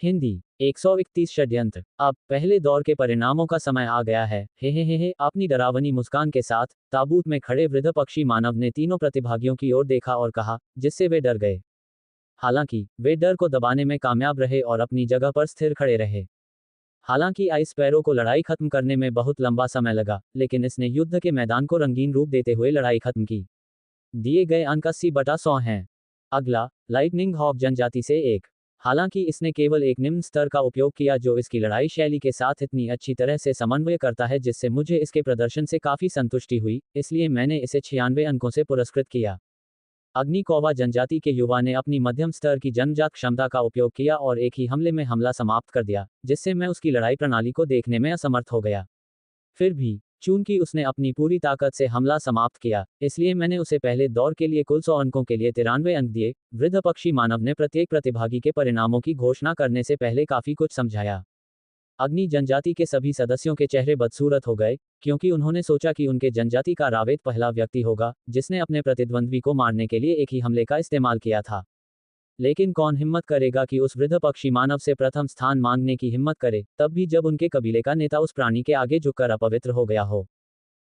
हिंदी 131 षड्यंत्र। अब पहले दौर के परिणामों का समय आ गया है। हे अपनी डरावनी मुस्कान के साथ ताबूत में खड़े वृद्ध पक्षी मानव ने तीनों प्रतिभागियों की ओर देखा और कहा, जिससे वे डर गए। हालांकि वे डर को दबाने में कामयाब रहे और अपनी जगह पर स्थिर खड़े रहे। हालांकि आइस स्पैरो को लड़ाई खत्म करने में बहुत लंबा समय लगा, लेकिन इसने युद्ध के मैदान को रंगीन रूप देते हुए लड़ाई खत्म की। दिए गए अंक 80/100 हैं। अगला, लाइटनिंग हॉक जनजाति से एक। हालांकि इसने केवल एक निम्न स्तर का उपयोग किया जो इसकी लड़ाई शैली के साथ इतनी अच्छी तरह से समन्वय करता है जिससे मुझे इसके प्रदर्शन से काफी संतुष्टि हुई, इसलिए मैंने इसे 96 अंकों से पुरस्कृत किया। अग्नि कौवा जनजाति के युवा ने अपनी मध्यम स्तर की जन्मजात क्षमता का उपयोग किया और एक ही हमले में हमला समाप्त कर दिया, जिससे मैं उसकी लड़ाई प्रणाली को देखने में असमर्थ हो गया। फिर भी चूंकि उसने अपनी पूरी ताकत से हमला समाप्त किया, इसलिए मैंने उसे पहले दौर के लिए कुल 100 अंकों के लिए 93 अंक दिए। वृद्ध पक्षी मानव ने प्रत्येक प्रतिभागी के परिणामों की घोषणा करने से पहले काफी कुछ समझाया। अग्नि जनजाति के सभी सदस्यों के चेहरे बदसूरत हो गए, क्योंकि उन्होंने सोचा कि उनके जनजाति का रावेत पहला व्यक्ति होगा जिसने अपने प्रतिद्वंद्वी को मारने के लिए एक ही हमले का इस्तेमाल किया था। लेकिन कौन हिम्मत करेगा कि उस वृद्ध पक्षी मानव से प्रथम स्थान मांगने की हिम्मत करे, तब भी जब उनके कबीले का नेता उस प्राणी के आगे झुककर अपवित्र हो गया हो।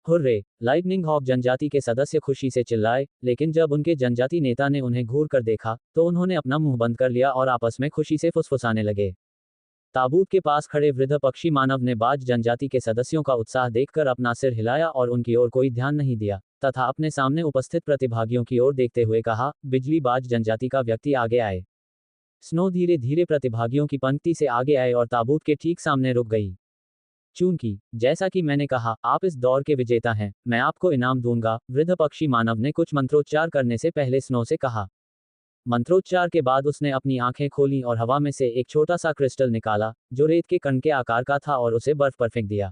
हुर्रे! लाइटनिंग हॉक जनजाति के सदस्य खुशी से चिल्लाए, लेकिन जब उनके जनजाति नेता ने उन्हें घूर कर देखा, तो उन्होंने अपना मुंह बंद कर लिया और आपस में खुशी से फुसफुसाने लगे। ताबूत के पास खड़े वृद्ध पक्षी मानव ने बाज जनजाति के सदस्यों का उत्साह देखकर अपना सिर हिलाया और उनकी ओर कोई ध्यान नहीं दिया, तथा अपने सामने उपस्थित प्रतिभागियों की ओर देखते हुए कहा, बिजली बाज जनजाति का व्यक्ति आगे आए। स्नो धीरे धीरे प्रतिभागियों की पंक्ति से आगे आए और ताबूत के ठीक सामने रुक गई। चूंकि जैसा कि मैंने कहा, आप इस दौर के विजेता हैं, मैं आपको इनाम दूंगा। वृद्ध पक्षी मानव ने कुछ मंत्रोच्चार करने से पहले स्नो से कहा। मंत्रोच्चार के बाद उसने अपनी आंखें खोलीं और हवा में से एक छोटा सा क्रिस्टल निकाला, जो रेत के कण के आकार का था, और उसे बर्फ पर फेंक दिया।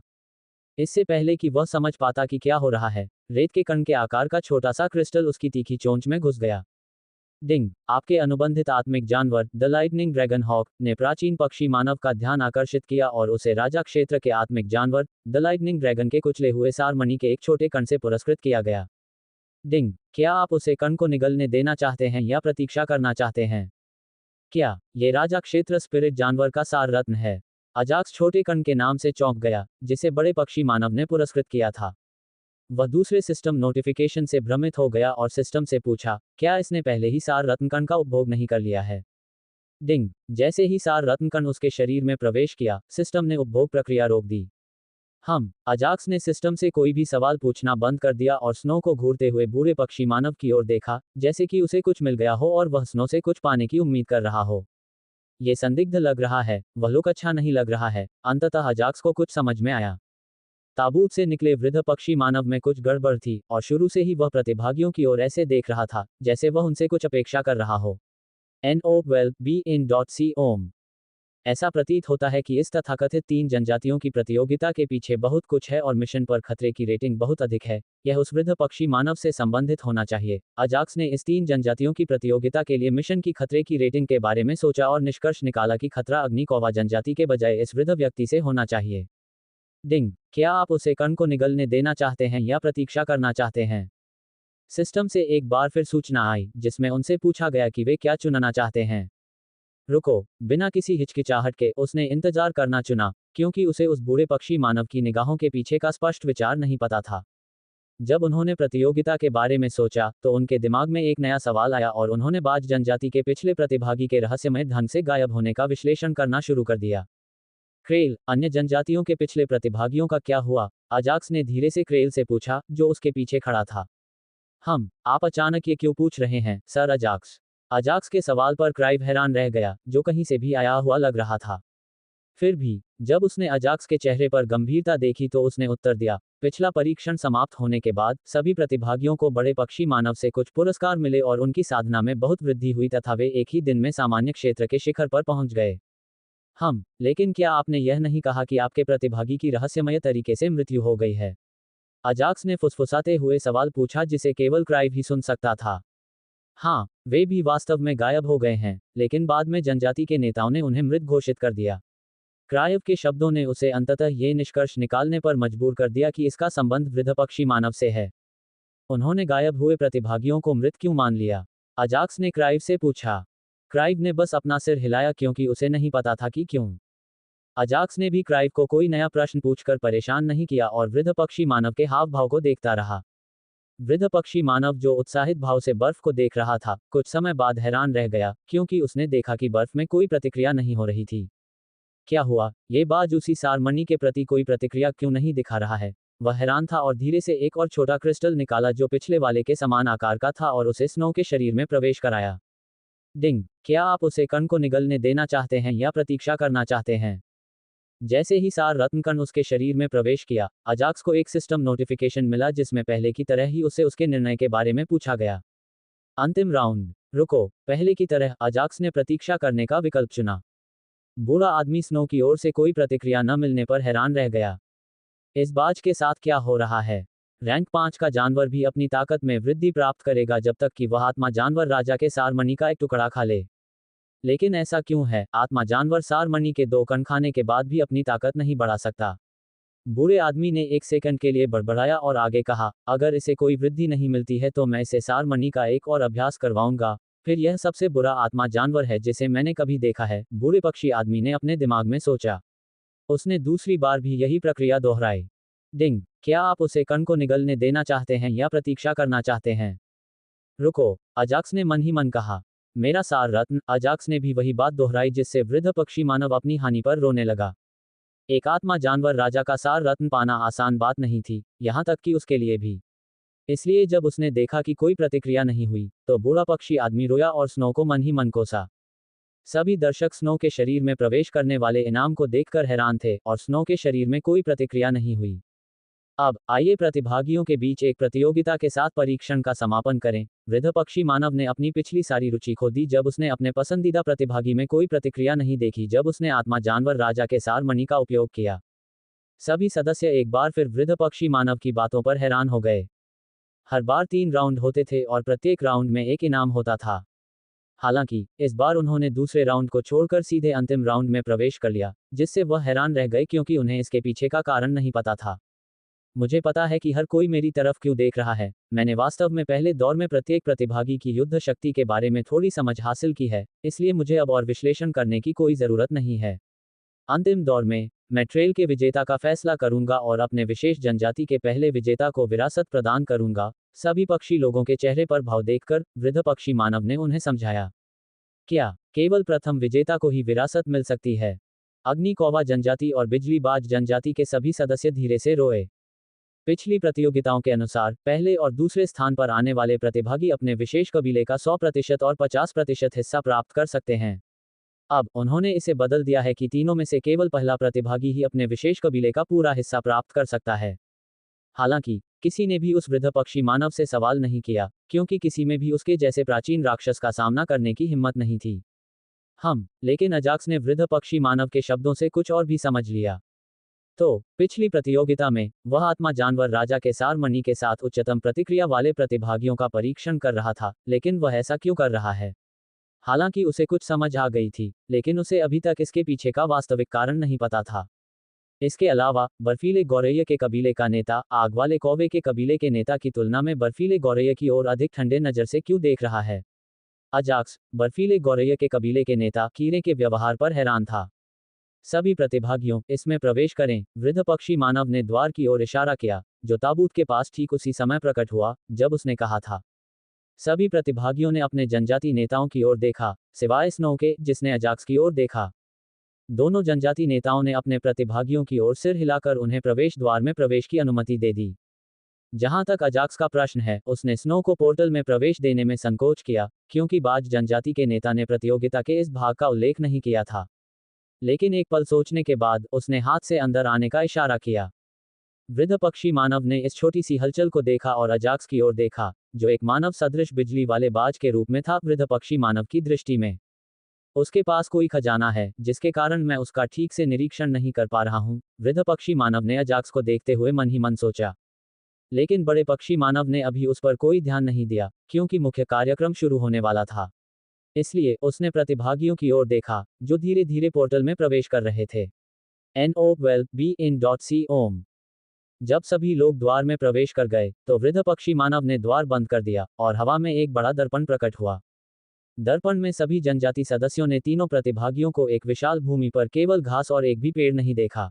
इससे पहले कि वह समझ पाता कि क्या हो रहा है, रेत के कण के आकार का छोटा सा क्रिस्टल उसकी तीखी चोंच में घुस गया। डिंग! आपके अनुबंधित आत्मिक जानवर द लाइटनिंग ड्रैगन हॉक ने प्राचीन पक्षी मानव का ध्यान आकर्षित किया और उसे राजा क्षेत्र के आत्मिक जानवर द लाइटनिंग ड्रैगन के कुचले हुए सारमणि के एक छोटे कण से पुरस्कृत किया गया। डिंग! क्या आप उसे कण को निगलने देना चाहते हैं या प्रतीक्षा करना चाहते हैं? क्या ये राजा क्षेत्र स्पिरिट जानवर का सार रत्न है? अजाक्स छोटे कण के नाम से चौंक गया, जिसे बड़े पक्षी मानव ने पुरस्कृत किया था। वह दूसरे सिस्टम नोटिफिकेशन से भ्रमित हो गया और सिस्टम से पूछा, क्या इसने पहले ही सार रत्न कण का उपभोग नहीं कर लिया है? डिंग! जैसे ही सार रत्न कण उसके शरीर में प्रवेश किया, सिस्टम ने उपभोग प्रक्रिया रोक दी। अजाक्स ने सिस्टम से कोई भी सवाल पूछना बंद कर दिया और स्नो को घूरते हुए बूढ़े पक्षी मानव की ओर देखा, जैसे कि उसे कुछ मिल गया हो और वह स्नो से कुछ पाने की उम्मीद कर रहा हो। ये संदिग्ध लग रहा है, वह लुक अच्छा नहीं लग रहा है। अंततः अजाक्स को कुछ समझ में आया। ताबूत से निकले वृद्ध पक्षी मानव में कुछ गड़बड़ थी और शुरू से ही वह प्रतिभागियों की ओर ऐसे देख रहा था जैसे वह उनसे कुछ अपेक्षा कर रहा हो। NO12BIN.C ऐसा प्रतीत होता है कि इस तथाकथित 3 जनजातियों की प्रतियोगिता के पीछे बहुत कुछ है और मिशन पर खतरे की रेटिंग बहुत अधिक है। यह उस वृद्ध पक्षी मानव से संबंधित होना चाहिए। अजाक्स ने इस 3 जनजातियों की प्रतियोगिता के लिए मिशन की खतरे की रेटिंग के बारे में सोचा और निष्कर्ष निकाला कि खतरा अग्नि कौवा जनजाति के बजाय इस वृद्ध व्यक्ति से होना चाहिए। डिंग! क्या आप उसे कण को निगलने देना चाहते हैं या प्रतीक्षा करना चाहते हैं? सिस्टम से एक बार फिर सूचना आई, जिसमें उनसे पूछा गया कि वे क्या चुनना चाहते हैं। रुको! बिना किसी हिचकिचाहट के उसने इंतजार करना चुना, क्योंकि उसे उस बूढ़े पक्षी मानव की निगाहों के पीछे का स्पष्ट विचार नहीं पता था। जब उन्होंने प्रतियोगिता के बारे में सोचा, तो उनके दिमाग में एक नया सवाल आया और उन्होंने बाज जनजाति के पिछले प्रतिभागी के रहस्यमय ढंग से गायब होने का विश्लेषण करना शुरू कर दिया। क्रेल, अन्य जनजातियों के पिछले प्रतिभागियों का क्या हुआ? अजाक्स ने धीरे से क्रेल से पूछा, जो उसके पीछे खड़ा था। आप अचानक ये क्यों पूछ रहे हैं, सर अजाक्स? अजाक्स के सवाल पर क्राइव हैरान रह गया, जो कहीं से भी आया हुआ लग रहा था। फिर भी जब उसने अजाक्स के चेहरे पर गंभीरता देखी तो उसने उत्तर दिया, पिछला परीक्षण समाप्त होने के बाद सभी प्रतिभागियों को बड़े पक्षी मानव से कुछ पुरस्कार मिले और उनकी साधना में बहुत वृद्धि हुई तथा वे एक ही दिन में सामान्य क्षेत्र के शिखर पर पहुंच गए। लेकिन क्या आपने यह नहीं कहा कि आपके प्रतिभागी की रहस्यमय तरीके से मृत्यु हो गई है? अजाक्स ने फुसफुसाते हुए सवाल पूछा जिसे केवल क्राइव ही सुन सकता था। वे भी वास्तव में गायब हो गए हैं, लेकिन बाद में जनजाति के नेताओं ने उन्हें मृत घोषित कर दिया। क्राइव के शब्दों ने उसे अंततः ये निष्कर्ष निकालने पर मजबूर कर दिया कि इसका संबंध वृद्ध पक्षी मानव से है। उन्होंने गायब हुए प्रतिभागियों को मृत क्यों मान लिया? अजाक्स ने क्राइव से पूछा। क्राइव ने बस अपना सिर हिलाया क्योंकि उसे नहीं पता था कि क्यों। अजाक्स ने भी क्राइव को कोई नया प्रश्न पूछकर परेशान नहीं किया और वृद्ध पक्षी मानव के हाव भाव को देखता रहा। वृद्ध पक्षी मानव जो उत्साहित भाव से बर्फ को देख रहा था, कुछ समय बाद हैरान रह गया क्योंकि उसने देखा कि बर्फ में कोई प्रतिक्रिया नहीं हो रही थी। क्या हुआ? ये बाज उसी सारमनी के प्रति कोई प्रतिक्रिया क्यों नहीं दिखा रहा है? वह हैरान था और धीरे से एक और छोटा क्रिस्टल निकाला जो पिछले वाले के समान आकार का था और उसे स्नो के शरीर में प्रवेश कराया। डिंग! क्या आप उसे कण को निगलने देना चाहते हैं या प्रतीक्षा करना चाहते हैं? जैसे ही सार रत्न कण उसके शरीर में प्रवेश किया, अजाक्स को एक सिस्टम नोटिफिकेशन मिला जिसमें पहले की तरह ही उसे उसके निर्णय के बारे में पूछा गया। अंतिम राउंड। रुको, पहले की तरह अजाक्स ने प्रतीक्षा करने का विकल्प चुना। बूढ़ा आदमी स्नो की ओर से कोई प्रतिक्रिया न मिलने पर हैरान रह गया। इस बाज के साथ क्या हो रहा है? रैंक 5 का जानवर भी अपनी ताकत में वृद्धि प्राप्त करेगा जब तक कि वह आत्मा जानवर राजा के सारमनी का एक टुकड़ा खा ले। लेकिन ऐसा क्यों है? आत्मा जानवर सारमनी के 2 कण खाने के बाद भी अपनी ताकत नहीं बढ़ा सकता। बूढ़े आदमी ने एक सेकंड के लिए बड़बड़ाया और आगे कहा, अगर इसे कोई वृद्धि नहीं मिलती है तो मैं इसे सारमनी का एक और अभ्यास करवाऊंगा। फिर यह सबसे बुरा आत्मा जानवर है जिसे मैंने कभी देखा है, बूढ़े पक्षी आदमी ने अपने दिमाग में सोचा। उसने दूसरी बार भी यही प्रक्रिया दोहराई। डिंग! क्या आप उसे कण को निगलने देना चाहते हैं या प्रतीक्षा करना चाहते हैं? रुको, अजाक्स ने मन ही मन कहा। मेरा सार रत्न। अजाक्स ने भी वही बात दोहराई जिससे वृद्ध पक्षी मानव अपनी हानि पर रोने लगा। एक आत्मा जानवर राजा का सार रत्न पाना आसान बात नहीं थी, यहां तक कि उसके लिए भी। इसलिए जब उसने देखा कि कोई प्रतिक्रिया नहीं हुई, तो बूढ़ा पक्षी आदमी रोया और स्नो को मन ही मन कोसा। सभी दर्शक स्नो के शरीर में प्रवेश करने वाले इनाम को देखकर हैरान थे और स्नो के शरीर में कोई प्रतिक्रिया नहीं हुई। अब आइए प्रतिभागियों के बीच एक प्रतियोगिता के साथ परीक्षण का समापन करें। वृद्ध पक्षी मानव ने अपनी पिछली सारी रुचि खो दी जब उसने अपने पसंदीदा प्रतिभागी में कोई प्रतिक्रिया नहीं देखी जब उसने आत्मा जानवर राजा के सार मणि का उपयोग किया। सभी सदस्य एक बार फिर वृद्ध पक्षी मानव की बातों पर हैरान हो गए। हर बार 3 राउंड होते थे और प्रत्येक राउंड में एक इनाम होता था। हालांकि इस बार उन्होंने दूसरे राउंड को छोड़कर सीधे अंतिम राउंड में प्रवेश कर लिया, जिससे वह हैरान रह गए क्योंकि उन्हें इसके पीछे का कारण नहीं पता था। मुझे पता है कि हर कोई मेरी तरफ क्यों देख रहा है। मैंने वास्तव में पहले दौर में प्रत्येक प्रतिभागी की युद्ध शक्ति के बारे में थोड़ी समझ हासिल की है, इसलिए मुझे अब और विश्लेषण करने की कोई जरूरत नहीं है। अंतिम दौर में मैं ट्रेल के विजेता का फैसला करूंगा और अपने विशेष जनजाति के पहले विजेता को विरासत प्रदान करूंगा। सभी पक्षी लोगों के चेहरे पर भाव देखकर वृद्ध पक्षी मानव ने उन्हें समझाया। क्या केवल प्रथम विजेता को ही विरासत मिल सकती है? अग्नि कौवा जनजाति और बिजलीबाज जनजाति के सभी सदस्य धीरे से रोए। पिछली प्रतियोगिताओं के अनुसार पहले और दूसरे स्थान पर आने वाले प्रतिभागी अपने विशेष कबीले का 100% और 50% हिस्सा प्राप्त कर सकते हैं। अब उन्होंने इसे बदल दिया है कि तीनों में से केवल पहला प्रतिभागी ही अपने विशेष कबीले का पूरा हिस्सा प्राप्त कर सकता है। हालांकि किसी ने भी उस वृद्ध पक्षी मानव से सवाल नहीं किया, क्योंकि किसी में भी उसके जैसे प्राचीन राक्षस का सामना करने की हिम्मत नहीं थी। लेकिन अजाक्स ने वृद्ध पक्षी मानव के शब्दों से कुछ और भी समझ लिया। तो पिछली प्रतियोगिता में वह आत्मा जानवर राजा के सार मणि के साथ उच्चतम प्रतिक्रिया वाले प्रतिभागियों का परीक्षण कर रहा था, लेकिन वह ऐसा क्यों कर रहा है? हालांकि उसे कुछ समझ आ गई थी, लेकिन उसे अभी तक इसके पीछे का वास्तविक कारण नहीं पता था। इसके अलावा बर्फीले गौरैया के कबीले का नेता आग वाले कौवे के कबीले के नेता की तुलना में बर्फीले गौरैया की ओर अधिक ठंडे नजर से क्यों देख रहा है? अजाक्स बर्फीले गौरैया के कबीले के नेता कीड़े के व्यवहार पर हैरान था। सभी प्रतिभागियों, इसमें प्रवेश करें। वृद्ध पक्षी मानव ने द्वार की ओर इशारा किया, जो ताबूत के पास ठीक उसी समय प्रकट हुआ जब उसने कहा था। सभी प्रतिभागियों ने अपने जनजाति नेताओं की ओर देखा, सिवाय स्नो के, जिसने अजाक्स की ओर देखा। दोनों जनजाति नेताओं ने अपने प्रतिभागियों की ओर सिर हिलाकर उन्हें प्रवेश द्वार में प्रवेश की अनुमति दे दी। जहां तक अजाक्स का प्रश्न है, उसने स्नो को पोर्टल में प्रवेश देने में संकोच किया, क्योंकि बाज जनजाति के नेता ने प्रतियोगिता के इस भाग का उल्लेख नहीं किया था। लेकिन एक पल सोचने के बाद उसने हाथ से अंदर आने का इशारा किया। वृद्ध पक्षी मानव ने इस छोटी सी हलचल को देखा और अजाक्स की ओर देखा, जो एक मानव सदृश बिजली वाले बाज के रूप में था। वृद्ध पक्षी मानव की दृष्टि में उसके पास कोई खजाना है, जिसके कारण मैं उसका ठीक से निरीक्षण नहीं कर पा रहा हूं। वृद्ध पक्षी मानव ने अजाक्स को देखते हुए मन ही मन सोचा। लेकिन बड़े पक्षी मानव ने अभी उस पर कोई ध्यान नहीं दिया, क्योंकि मुख्य कार्यक्रम शुरू होने वाला था। इसलिए उसने प्रतिभागियों की ओर देखा, जो धीरे धीरे पोर्टल में प्रवेश कर रहे थे। NO12BIN.C जब सभी लोग द्वार में प्रवेश कर गए, तो वृद्ध पक्षी मानव ने द्वार बंद कर दिया और हवा में एक बड़ा दर्पण प्रकट हुआ। दर्पण में सभी जनजाति सदस्यों ने तीनों प्रतिभागियों को एक विशाल भूमि पर केवल घास और एक भी पेड़ नहीं देखा।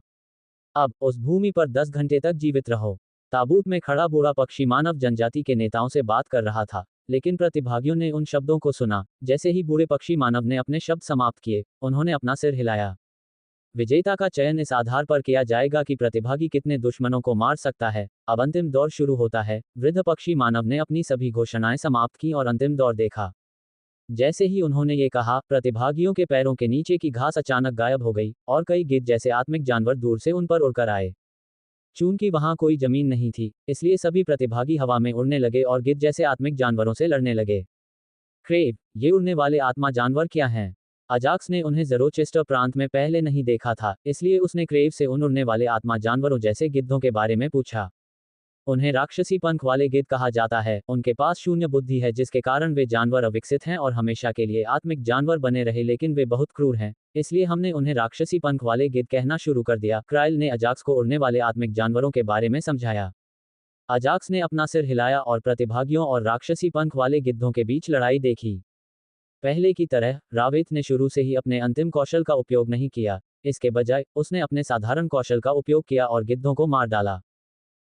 अब उस भूमि पर 10 घंटे तक जीवित रहो। ताबूत में खड़ा बूढ़ा पक्षी मानव जनजाति के नेताओं से बात कर रहा था, लेकिन प्रतिभागियों ने उन शब्दों को सुना। जैसे ही बूढ़े पक्षी मानव ने अपने शब्द समाप्त किए, उन्होंने अपना सिर हिलाया। विजेता का चयन इस आधार पर किया जाएगा कि प्रतिभागी कितने दुश्मनों को मार सकता है। अब अंतिम दौर शुरू होता है। वृद्ध पक्षी मानव ने अपनी सभी घोषणाएं समाप्त की और अंतिम दौर देखा। जैसे ही उन्होंने ये कहा, प्रतिभागियों के पैरों के नीचे की घास अचानक गायब हो गई और कई गिद्ध जैसे आत्मिक जानवर दूर से उन पर उड़कर आए। चूंकि वहां कोई जमीन नहीं थी, इसलिए सभी प्रतिभागी हवा में उड़ने लगे और गिद्ध जैसे आत्मिक जानवरों से लड़ने लगे। क्रेव, ये उड़ने वाले आत्मा जानवर क्या हैं? अजाक्स ने उन्हें ज़रोचेस्टर प्रांत में पहले नहीं देखा था, इसलिए उसने क्रेव से उन उड़ने वाले आत्मा जानवरों जैसे गिद्धों के बारे में पूछा। उन्हें राक्षसी पंख वाले गिद्ध कहा जाता है। उनके पास शून्य बुद्धि है, जिसके कारण वे जानवर अविकसित हैं और हमेशा के लिए आत्मिक जानवर बने रहे, लेकिन वे बहुत क्रूर हैं, इसलिए हमने उन्हें राक्षसी पंख वाले गिद्ध कहना शुरू कर दिया। क्राइल ने अजाक्स को उड़ने वाले आत्मिक जानवरों के बारे में समझाया। अजाक्स ने अपना सिर हिलाया और प्रतिभागियों और राक्षसी पंख वाले गिद्धों के बीच लड़ाई देखी। पहले की तरह रावेत ने शुरू से ही अपने अंतिम कौशल का उपयोग नहीं किया। इसके बजाय उसने अपने साधारण कौशल का उपयोग किया और गिद्धों को मार डाला।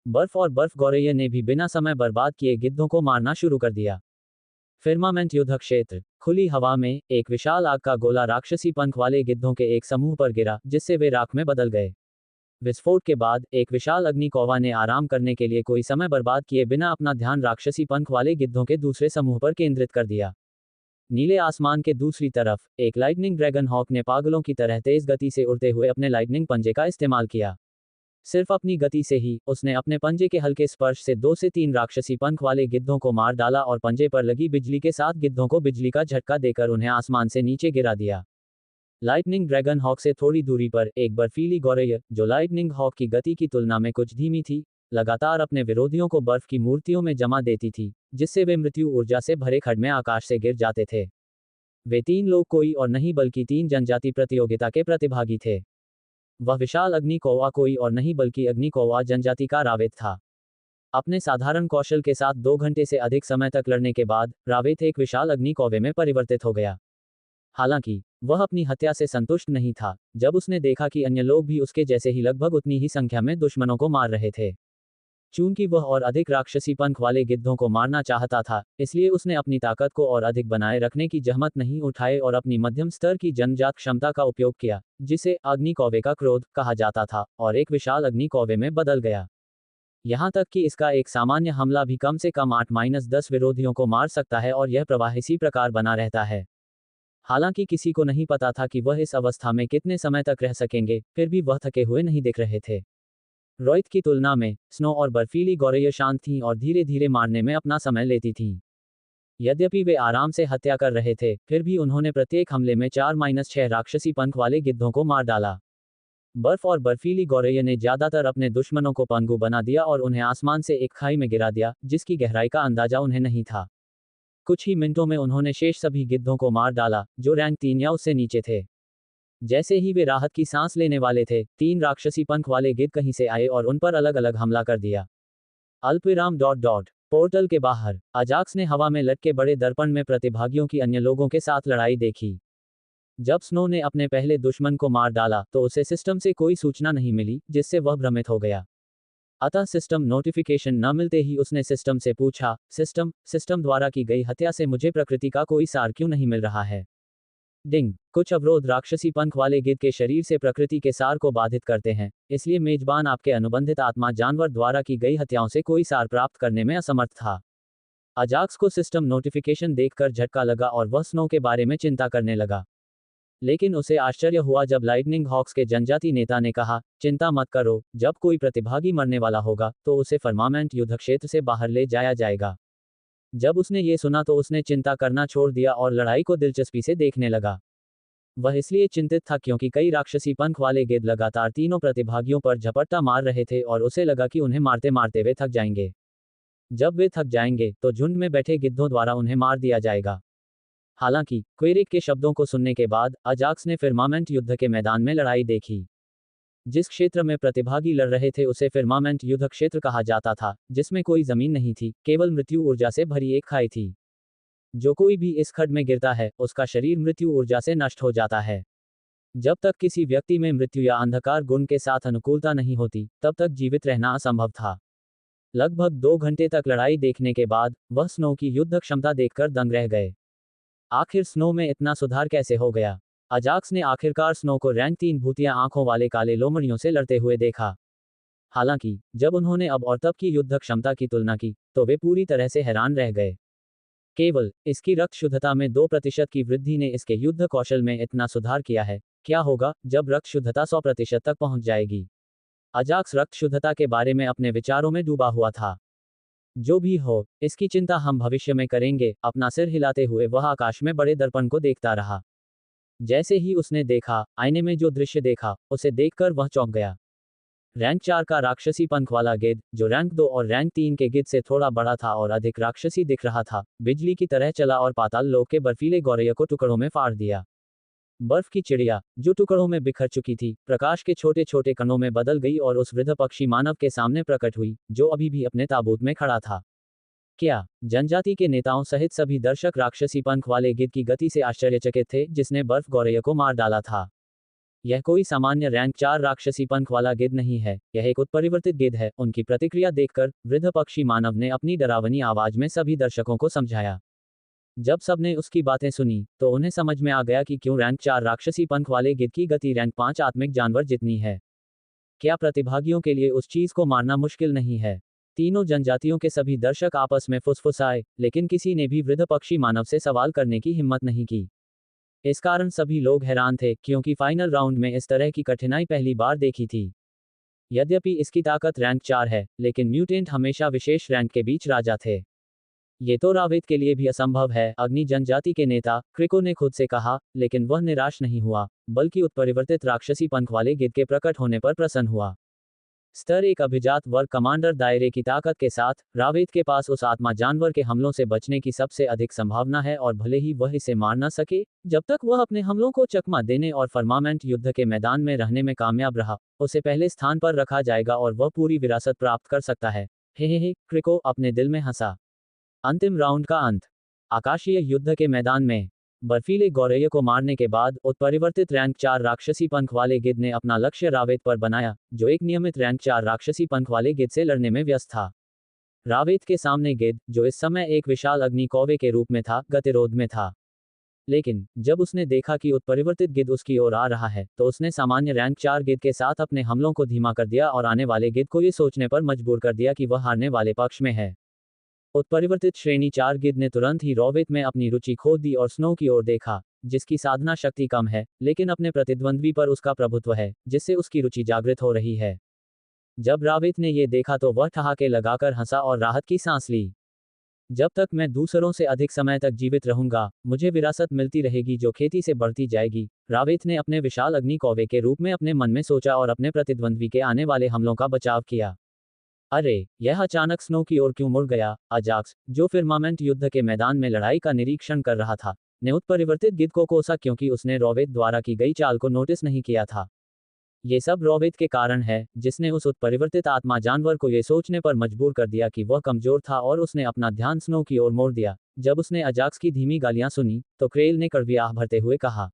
बर्फ और बर्फ गौरैया ने भी बिना समय बर्बाद किए गिद्धों को मारना शुरू कर दिया। फिर्मामेंट युद्ध क्षेत्र। खुली हवा में एक विशाल आग का गोला राक्षसी पंख वाले गिद्धों के एक समूह पर गिरा, जिससे वे राख में बदल गए। विस्फोट के बाद एक विशाल अग्निकौवा ने आराम करने के लिए कोई समय बर्बाद किए बिना अपना ध्यान राक्षसी पंख वाले गिद्धों के दूसरे समूह पर केंद्रित कर दिया। नीले आसमान के दूसरी तरफ एक लाइटनिंग ड्रैगन हॉक ने पागलों की तरह तेज गति से उड़ते हुए अपने लाइटनिंग पंजे का इस्तेमाल किया। सिर्फ अपनी गति से ही उसने अपने पंजे के हल्के स्पर्श से 2 से 3 राक्षसी पंख वाले गिद्धों को मार डाला और पंजे पर लगी बिजली के साथ गिद्धों को बिजली का झटका देकर उन्हें आसमान से नीचे गिरा दिया। लाइटनिंग ड्रैगन हॉक से थोड़ी दूरी पर एक बर्फीली गौरैया, जो लाइटनिंग हॉक की गति की तुलना में कुछ धीमी थी, लगातार अपने विरोधियों को बर्फ की मूर्तियों में जमा देती थी, जिससे वे मृत्यु ऊर्जा से भरे खड्ड में आकाश से गिर जाते थे। वे 3 लोग कोई और नहीं बल्कि 3 जनजाति प्रतियोगिता के प्रतिभागी थे। वह विशाल अग्निकौवा कोई और नहीं बल्कि अग्निकौवा जनजाति का रावेत था। अपने साधारण कौशल के साथ 2 घंटे से अधिक समय तक लड़ने के बाद रावेत एक विशाल अग्निकौवे में परिवर्तित हो गया। हालांकि वह अपनी हत्या से संतुष्ट नहीं था। जब उसने देखा कि अन्य लोग भी उसके जैसे ही लगभग उतनी ही संख्या में दुश्मनों को मार रहे थे, चूंकि वह और अधिक राक्षसी पंख वाले गिद्धों को मारना चाहता था, इसलिए उसने अपनी ताकत को और अधिक बनाए रखने की जहमत नहीं उठाए और अपनी मध्यम स्तर की जन्मजात क्षमता का उपयोग किया, जिसे अग्निकौवे का क्रोध कहा जाता था, और एक विशाल अग्निकौवे में बदल गया। यहां तक कि इसका एक सामान्य हमला भी कम से कम 8-10 विरोधियों को मार सकता है और यह प्रवाह इसी प्रकार बना रहता है। हालांकि किसी को नहीं पता था कि वह इस अवस्था में कितने समय तक रह सकेंगे, फिर भी वह थके हुए नहीं दिख रहे थे। रोहित की तुलना में स्नो और बर्फीली गौरैया शांत थीं और धीरे धीरे मारने में अपना समय लेती थीं। यद्यपि वे आराम से हत्या कर रहे थे, फिर भी उन्होंने प्रत्येक हमले में 4-6 राक्षसी पंख वाले गिद्धों को मार डाला। बर्फ और बर्फीली गौरैया ने ज्यादातर अपने दुश्मनों को पनगु बना दिया और उन्हें आसमान से एक खाई में गिरा दिया, जिसकी गहराई का अंदाजा उन्हें नहीं था। कुछ ही मिनटों में उन्होंने शेष सभी गिद्धों को मार डाला, जो रैंक 3 या उससे नीचे थे। जैसे ही वे राहत की सांस लेने वाले थे, 3 राक्षसी पंख वाले गिद्ध कहीं से आए और उन पर अलग अलग हमला कर दिया। अल्पविराम डॉट डॉट पोर्टल के बाहर अजाक्स ने हवा में लटके बड़े दर्पण में प्रतिभागियों की अन्य लोगों के साथ लड़ाई देखी। जब स्नो ने अपने पहले दुश्मन को मार डाला तो उसे सिस्टम से कोई सूचना नहीं मिली, जिससे वह भ्रमित हो गया। अतः सिस्टम नोटिफिकेशन न मिलते ही उसने सिस्टम से पूछा, सिस्टम द्वारा की गई हत्या से मुझे प्रकृति का कोई सार क्यों नहीं मिल रहा है? डिंग, कुछ अवरोध राक्षसी पंख वाले गिद्ध के शरीर से प्रकृति के सार को बाधित करते हैं, इसलिए मेजबान आपके अनुबंधित आत्मा जानवर द्वारा की गई हत्याओं से कोई सार प्राप्त करने में असमर्थ था। अजाक्स को सिस्टम नोटिफिकेशन देखकर झटका लगा और वह स्नो के बारे में चिंता करने लगा। लेकिन उसे आश्चर्य हुआ जब लाइटनिंग हॉक्स के जनजाति नेता ने कहा, चिंता मत करो, जब कोई प्रतिभागी मरने वाला होगा तो उसे फर्मामेंट युद्ध क्षेत्र से बाहर ले जाया जाएगा। जब उसने ये सुना तो उसने चिंता करना छोड़ दिया और लड़ाई को दिलचस्पी से देखने लगा। वह इसलिए चिंतित था क्योंकि कई राक्षसी पंख वाले गिद्ध लगातार तीनों प्रतिभागियों पर झपट्टा मार रहे थे और उसे लगा कि उन्हें मारते मारते वे थक जाएंगे। जब वे थक जाएंगे तो झुंड में बैठे गिद्धों द्वारा उन्हें मार दिया जाएगा। हालांकि क्वेरिक के शब्दों को सुनने के बाद अजाक्स ने फिर्मामेंट युद्ध के मैदान में लड़ाई देखी। जिस क्षेत्र में प्रतिभागी लड़ रहे थे उसे फिर्मामेंट युद्ध क्षेत्र कहा जाता था, जिसमें कोई जमीन नहीं थी, केवल मृत्यु ऊर्जा से भरी एक खाई थी। जो कोई भी इस खड्ड में गिरता है उसका शरीर मृत्यु ऊर्जा से नष्ट हो जाता है। जब तक किसी व्यक्ति में मृत्यु या अंधकार गुण के साथ अनुकूलता नहीं होती तब तक जीवित रहना असंभव था। लगभग 2 घंटे तक लड़ाई देखने के बाद वह स्नो की युद्ध क्षमता देखकर दंग रह गए। आखिर स्नो में इतना सुधार कैसे हो गया? अजाक्स ने आखिरकार स्नो को रैंक 3 भूतिया आंखों वाले काले लोमड़ियों से लड़ते हुए देखा। हालांकि जब उन्होंने अब और तब की युद्ध क्षमता की तुलना की तो वे पूरी तरह से हैरान रह गए। केवल इसकी रक्त शुद्धता में 2% की वृद्धि ने इसके युद्ध कौशल में इतना सुधार किया है। क्या होगा जब रक्त शुद्धता 100% तक पहुंच जाएगी? अजाक्स रक्त शुद्धता के बारे में अपने विचारों में डूबा हुआ था। जो भी हो, इसकी चिंता हम भविष्य में करेंगे। अपना सिर हिलाते हुए वह आकाश में बड़े दर्पण को देखता रहा। जैसे ही उसने देखा, आईने में जो दृश्य देखा, उसे देखकर वह चौंक गया। रैंक 4 का राक्षसी पंख वाला गिद्ध, जो रैंक 2 और रैंक 3 के गिद्ध से थोड़ा बड़ा था और अधिक राक्षसी दिख रहा था, बिजली की तरह चला और पाताल लोक के बर्फीले गौरैया को टुकड़ों में फाड़ दिया। बर्फ की चिड़िया, जो टुकड़ों में बिखर चुकी थी, प्रकाश के छोटे छोटे कणों में बदल गई और उस वृद्ध पक्षी मानव के सामने प्रकट हुई, जो अभी भी अपने ताबूत में खड़ा था। क्या जनजाति के नेताओं सहित सभी दर्शक राक्षसी पंख वाले गिद्ध की गति से आश्चर्यचकित थे, जिसने बर्फ गौरैया को मार डाला था? यह कोई सामान्य रैंक 4 राक्षसी पंख वाला गिद्ध नहीं है, यह एक उत्परिवर्तित गिद्ध है। उनकी प्रतिक्रिया देखकर वृद्ध पक्षी मानव ने अपनी डरावनी आवाज में सभी दर्शकों को समझाया। जब सबने उसकी बातें सुनी तो उन्हें समझ में आ गया कि क्यों रैंक 4 राक्षसी पंख वाले गिद्ध की गति रैंक 5 आत्मिक जानवर जितनी है। क्या प्रतिभागियों के लिए उस चीज को मारना मुश्किल नहीं है? तीनों जनजातियों के सभी दर्शक आपस में फुसफुसाए, लेकिन किसी ने भी वृद्ध पक्षी मानव से सवाल करने की हिम्मत नहीं की। इस कारण सभी लोग हैरान थे, क्योंकि फाइनल राउंड में इस तरह की कठिनाई पहली बार देखी थी। यद्यपि इसकी ताकत रैंक 4 है, लेकिन म्यूटेंट हमेशा विशेष रैंक के बीच राजा थे। ये तो रावेत के लिए भी असंभव है, अग्नि जनजाति के नेता क्रिको ने खुद से कहा, लेकिन वह निराश नहीं हुआ, बल्कि उत्परिवर्तित राक्षसी पंख वाले गिद्ध के प्रकट होने पर प्रसन्न हुआ। स्तर 1 अभिजात वर्ग कमांडर दायरे की ताकत के साथ, रावेत के पास उस आत्मा जानवर के हमलों से बचने की सबसे अधिक संभावना है, और भले ही वह इसे मार न सके, जब तक वह अपने हमलों को चकमा देने और फर्मामेंट युद्ध के मैदान में रहने में कामयाब रहा, उसे पहले स्थान पर रखा जाएगा और वह पूरी विरासत प्राप्त कर सकता है। हे, क्रिको अपने दिल में हंसा। अंतिम राउंड का अंत। आकाशीय युद्ध के मैदान में बर्फीले गौरैया को मारने के बाद उत्परिवर्तित रैंक 4 राक्षसी पंख वाले गिद्ध ने अपना लक्ष्य रावेत पर बनाया, जो एक नियमित रैंक 4 राक्षसी पंख वाले गिद्ध से लड़ने में व्यस्त था। रावेत के सामने गिद्ध, जो इस समय एक विशाल अग्नि कौवे के रूप में था, गतिरोध में था। लेकिन जब उसने देखा कि उत्परिवर्तित गिद्ध उसकी ओर आ रहा है, तो उसने सामान्य रैंक 4 गिद्ध के साथ अपने हमलों को धीमा कर दिया और आने वाले गिद्ध को ये सोचने पर मजबूर कर दिया कि वह हारने वाले पक्ष में है। उत्परिवर्तित श्रेणी 4 गिद्ध ने तुरंत ही रावेत में अपनी रुचि खो दी और स्नो की ओर देखा, जिसकी साधना शक्ति कम है, लेकिन अपने प्रतिद्वंद्वी पर उसका प्रभुत्व है, जिससे उसकी रुचि जागृत हो रही है। जब रावेत ने ये देखा तो वह ठहाके लगाकर हंसा और राहत की सांस ली। जब तक मैं दूसरों से अधिक समय तक जीवित रहूंगा, मुझे विरासत मिलती रहेगी जो खेती से बढ़ती जाएगी, रावेत ने अपने विशाल अग्नि कौवे के रूप में अपने मन में सोचा और अपने प्रतिद्वंद्वी के आने वाले हमलों का बचाव किया। अरे, यह अचानक स्नो की ओर क्यों मुड़ गया? अजाक्स, जो फिर्मामेंट युद्ध के मैदान में लड़ाई का निरीक्षण कर रहा था, ने उत्परिवर्तित गिद्ध को कोसा, क्योंकि उसने रावेत द्वारा की गई चाल को नोटिस नहीं किया था। ये सब रावेत के कारण है, जिसने उस उत्परिवर्तित आत्मा जानवर को ये सोचने पर मजबूर कर दिया कि वह कमजोर था, और उसने अपना ध्यान स्नो की ओर मोड़ दिया। जब उसने अजाक्स की धीमी गालियां सुनी, तो क्रेल ने कड़वी आह भरते हुए कहा,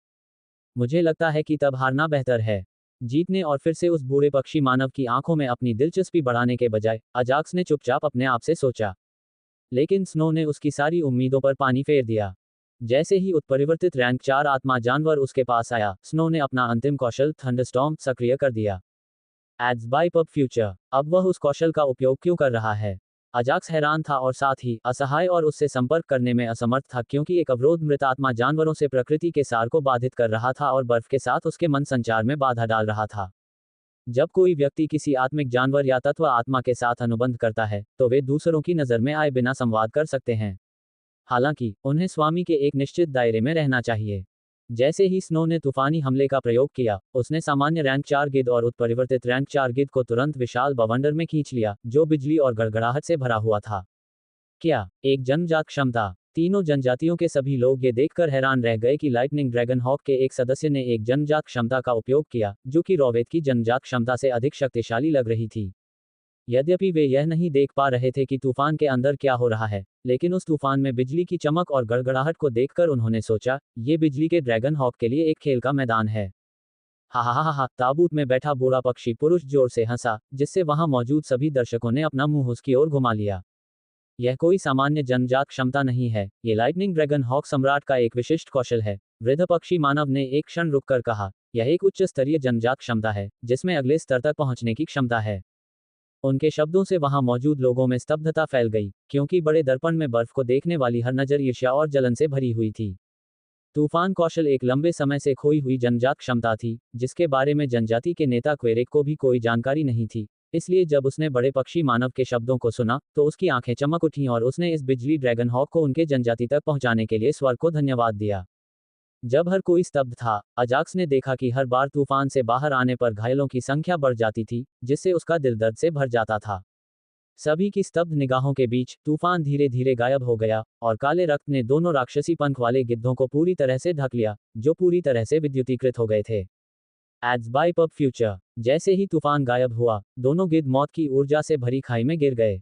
मुझे लगता है कि तब हारना बेहतर है। जीतने और फिर से उस बूढ़े पक्षी मानव की आंखों में अपनी दिलचस्पी बढ़ाने के बजाय, अजाक्स ने चुपचाप अपने आप से सोचा। लेकिन स्नो ने उसकी सारी उम्मीदों पर पानी फेर दिया। जैसे ही उत्परिवर्तित रैंक 4 आत्मा जानवर उसके पास आया, स्नो ने अपना अंतिम कौशल थंडरस्टॉर्म सक्रिय कर दिया। Ads wipe up future. अब वह उस कौशल का उपयोग क्यों कर रहा है? अजाक्स हैरान था और साथ ही असहाय और उससे संपर्क करने में असमर्थ था, क्योंकि एक अवरोध मृत आत्मा जानवरों से प्रकृति के सार को बाधित कर रहा था और बर्फ के साथ उसके मन संचार में बाधा डाल रहा था। जब कोई व्यक्ति किसी आत्मिक जानवर या तत्व आत्मा के साथ अनुबंध करता है, तो वे दूसरों की नज़र में आए बिना संवाद कर सकते हैं। हालांकि उन्हें स्वामी के एक निश्चित दायरे में रहना चाहिए। जैसे ही स्नो ने तूफानी हमले का प्रयोग किया, उसने सामान्य रैंक 4 गिद्ध और उत्परिवर्तित रैंक 4 गिद्ध को तुरंत विशाल बवंडर में खींच लिया, जो बिजली और गड़गड़ाहट से भरा हुआ था। क्या एक जन्मजात क्षमता? तीनों जनजातियों के सभी लोग ये देखकर हैरान रह गए कि लाइटनिंग ड्रैगन हॉक के एक सदस्य ने एक जन्मजात क्षमता का उपयोग किया, जो कि रावेत की जन्मजात क्षमता से अधिक शक्तिशाली लग रही थी। यद्यपि वे यह नहीं देख पा रहे थे कि तूफान के अंदर क्या हो रहा है, लेकिन उस तूफान में बिजली की चमक और गड़गड़ाहट को देखकर उन्होंने सोचा, ये बिजली के ड्रैगन हॉक के लिए एक खेल का मैदान है। हा हा हा हा। ताबूत में बैठा बूढ़ा पक्षी पुरुष जोर से हंसा, जिससे वहां मौजूद सभी दर्शकों ने अपना मुंह उसकी ओर घुमा लिया। यह कोई सामान्य जन्मजात क्षमता नहीं है, ये लाइटनिंग ड्रैगन हॉक सम्राट का एक विशिष्ट कौशल है। वृद्ध पक्षी मानव ने एक क्षण रुककर कहा, यह एक उच्च स्तरीय जन्मजात क्षमता है, जिसमें अगले स्तर तक पहुंचने की क्षमता है। उनके शब्दों से वहां मौजूद लोगों में स्तब्धता फैल गई, क्योंकि बड़े दर्पण में बर्फ को देखने वाली हर नजर ईर्ष्या और जलन से भरी हुई थी। तूफान कौशल एक लंबे समय से खोई हुई जन्मजात क्षमता थी, जिसके बारे में जनजाति के नेता क्वेरेक को भी कोई जानकारी नहीं थी। इसलिए जब उसने बड़े पक्षी मानव के शब्दों को सुना, तो उसकी आंखें चमक उठीं और उसने इस बिजली ड्रैगन हॉक को उनके जनजाति तक पहुंचाने के लिए स्वर्ग को धन्यवाद दिया। जब हर कोई स्तब्ध था, अजाक्स ने देखा कि हर बार तूफान से बाहर आने पर घायलों की संख्या बढ़ जाती थी, जिससे उसका दिल दर्द से भर जाता था। सभी की स्तब्ध निगाहों के बीच तूफान धीरे धीरे गायब हो गया, और काले रक्त ने दोनों राक्षसी पंख वाले गिद्धों को पूरी तरह से ढक लिया, जो पूरी तरह से विद्युतीकृत हो गए थे। Ads by pub future. जैसे ही तूफान गायब हुआ, दोनों गिद्ध मौत की ऊर्जा से भरी खाई में गिर गए।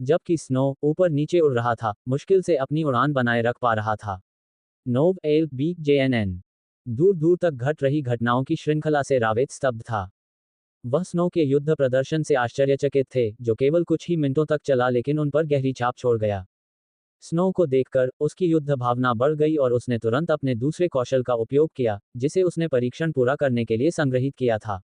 जबकि स्नो ऊपर नीचे उड़ रहा था, मुश्किल से अपनी उड़ान बनाए रख पा रहा था। नोब एल बी JNN। दूर दूर तक घट रही घटनाओं की श्रृंखला से रावेत स्तब्ध था। वह स्नो के युद्ध प्रदर्शन से आश्चर्यचकित थे, जो केवल कुछ ही मिनटों तक चला लेकिन उन पर गहरी छाप छोड़ गया। स्नो को देखकर उसकी युद्ध भावना बढ़ गई और उसने तुरंत अपने दूसरे कौशल का उपयोग किया, जिसे उसने परीक्षण पूरा करने के लिए संग्रहित किया था।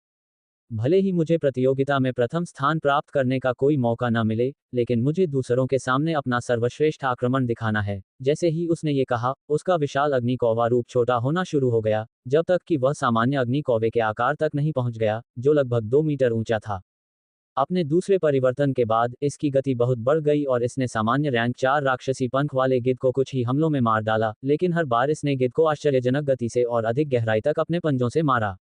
भले ही मुझे प्रतियोगिता में प्रथम स्थान प्राप्त करने का कोई मौका न मिले, लेकिन मुझे दूसरों के सामने अपना सर्वश्रेष्ठ आक्रमण दिखाना है। जैसे ही उसने ये कहा, उसका विशाल अग्निकौवा रूप छोटा होना शुरू हो गया, जब तक कि वह सामान्य अग्निकौवे के आकार तक नहीं पहुंच गया, जो लगभग 2 मीटर ऊंचा था। अपने दूसरे परिवर्तन के बाद इसकी गति बहुत बढ़ गई और इसने सामान्य रैंक 4 राक्षसी पंख वाले गिद्ध को कुछ ही हमलों में मार डाला, लेकिन हर बार इसने गिद्ध को आश्चर्यजनक गति से और अधिक गहराई तक अपने पंजों से मारा।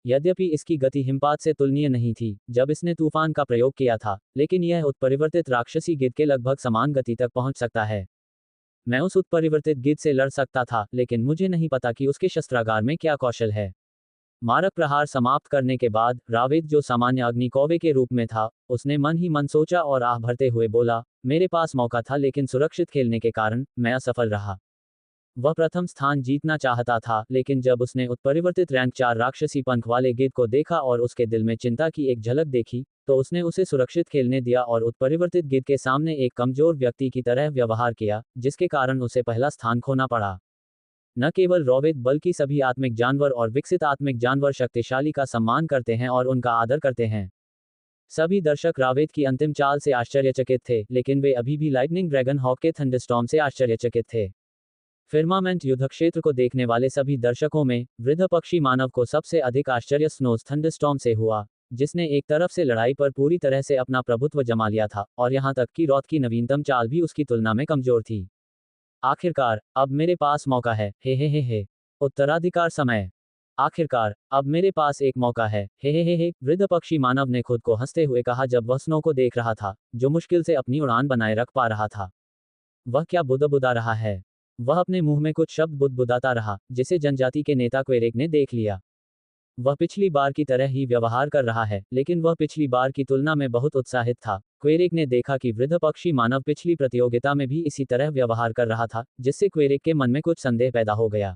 यद्यपि इसकी गति हिमपात से तुलनीय नहीं थी जब इसने तूफान का प्रयोग किया था, लेकिन यह उत्परिवर्तित राक्षसी गिद्ध के लगभग समान गति तक पहुंच सकता है। मैं उस उत्परिवर्तित गिद्ध से लड़ सकता था, लेकिन मुझे नहीं पता कि उसके शस्त्रागार में क्या कौशल है। मारक प्रहार समाप्त करने के बाद रावेत, जो सामान्य अग्निकौवे के रूप में था, उसने मन ही मन सोचा और आह भरते हुए बोला, मेरे पास मौका था लेकिन सुरक्षित खेलने के कारण मैं असफल रहा। वह प्रथम स्थान जीतना चाहता था, लेकिन जब उसने उत्परिवर्तित रैंक 4 राक्षसी पंख वाले गिद्ध को देखा और उसके दिल में चिंता की एक झलक देखी, तो उसने उसे सुरक्षित खेलने दिया और उत्परिवर्तित गिद्ध के सामने एक कमजोर व्यक्ति की तरह व्यवहार किया, जिसके कारण उसे पहला स्थान खोना पड़ा। न केवल रोवेत बल्कि सभी आत्मिक जानवर और विकसित आत्मिक जानवर शक्तिशाली का सम्मान करते हैं और उनका आदर करते हैं। सभी दर्शक रावेत की अंतिम चाल से आश्चर्यचकित थे, लेकिन वे अभी भी लाइटनिंग ड्रैगन हॉक के थंडरस्टॉर्म से आश्चर्यचकित थे। फिर्मामेंट युद्ध क्षेत्र को देखने वाले सभी दर्शकों में वृद्ध पक्षी मानव को सबसे अधिक आश्चर्य स्नोज थंडरस्टॉर्म से हुआ, जिसने एक तरफ से लड़ाई पर पूरी तरह से अपना प्रभुत्व जमा लिया था, और यहां तक कि रॉथ की नवीनतम चाल भी उसकी तुलना में कमजोर थी। आखिरकार अब मेरे पास मौका है, हे। उत्तराधिकार समय। आखिरकार अब मेरे पास एक मौका है, हे। वृद्ध पक्षी मानव ने खुद को हंसते हुए कहा जब वह स्नो को देख रहा था, जो मुश्किल से अपनी उड़ान बनाए रख पा रहा था। वह क्या बुदबुदा रहा है? वह अपने मुंह में कुछ शब्द बुदबुदाता रहा, जिसे जनजाति के नेता क्वेरेक ने देख लिया। वह पिछली बार की तरह ही व्यवहार कर रहा है, लेकिन वह पिछली बार की तुलना में बहुत उत्साहित था। क्वेरेक ने देखा कि वृद्ध पक्षी मानव पिछली प्रतियोगिता में भी इसी तरह व्यवहार कर रहा था, जिससे क्वेरेक के मन में कुछ संदेह पैदा हो गया।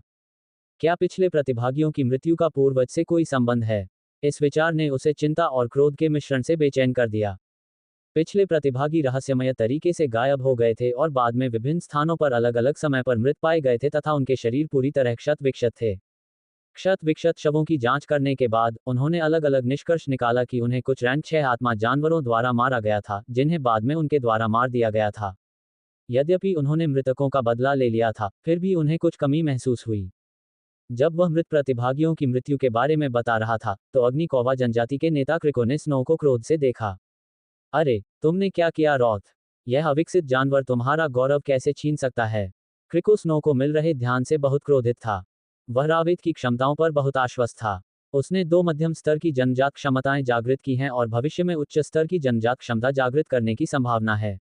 क्या पिछले प्रतिभागियों की मृत्यु का पूर्वज से कोई संबंध है? इस विचार ने उसे चिंता और क्रोध के मिश्रण से बेचैन कर दिया। पिछले प्रतिभागी रहस्यमय तरीके से गायब हो गए थे और बाद में विभिन्न स्थानों पर अलग अलग समय पर मृत पाए गए थे तथा उनके शरीर पूरी तरह क्षत विक्षत थे। क्षत विक्षत शवों की जांच करने के बाद उन्होंने अलग अलग निष्कर्ष निकाला कि उन्हें कुछ रैंक 6 आत्मा जानवरों द्वारा मारा गया था, जिन्हें बाद में उनके द्वारा मार दिया गया था। यद्यपि उन्होंने मृतकों का बदला ले लिया था, फिर भी उन्हें कुछ कमी महसूस हुई। जब वह मृत प्रतिभागियों की मृत्यु के बारे में बता रहा था, तो अग्निकौवा जनजाति के नेता क्रिको ने स्नो को क्रोध से देखा। अरे, तुमने क्या किया रॉथ? यह अविकसित जानवर तुम्हारा गौरव कैसे छीन सकता है? क्रिको स्नो को मिल रहे ध्यान से बहुत क्रोधित था। वह रावेत की क्षमताओं पर बहुत आश्वस्त था। उसने 2 मध्यम स्तर की जन्मजात क्षमताएं जागृत की हैं और भविष्य में उच्च स्तर की जन्मजात क्षमता जागृत करने की संभावना है।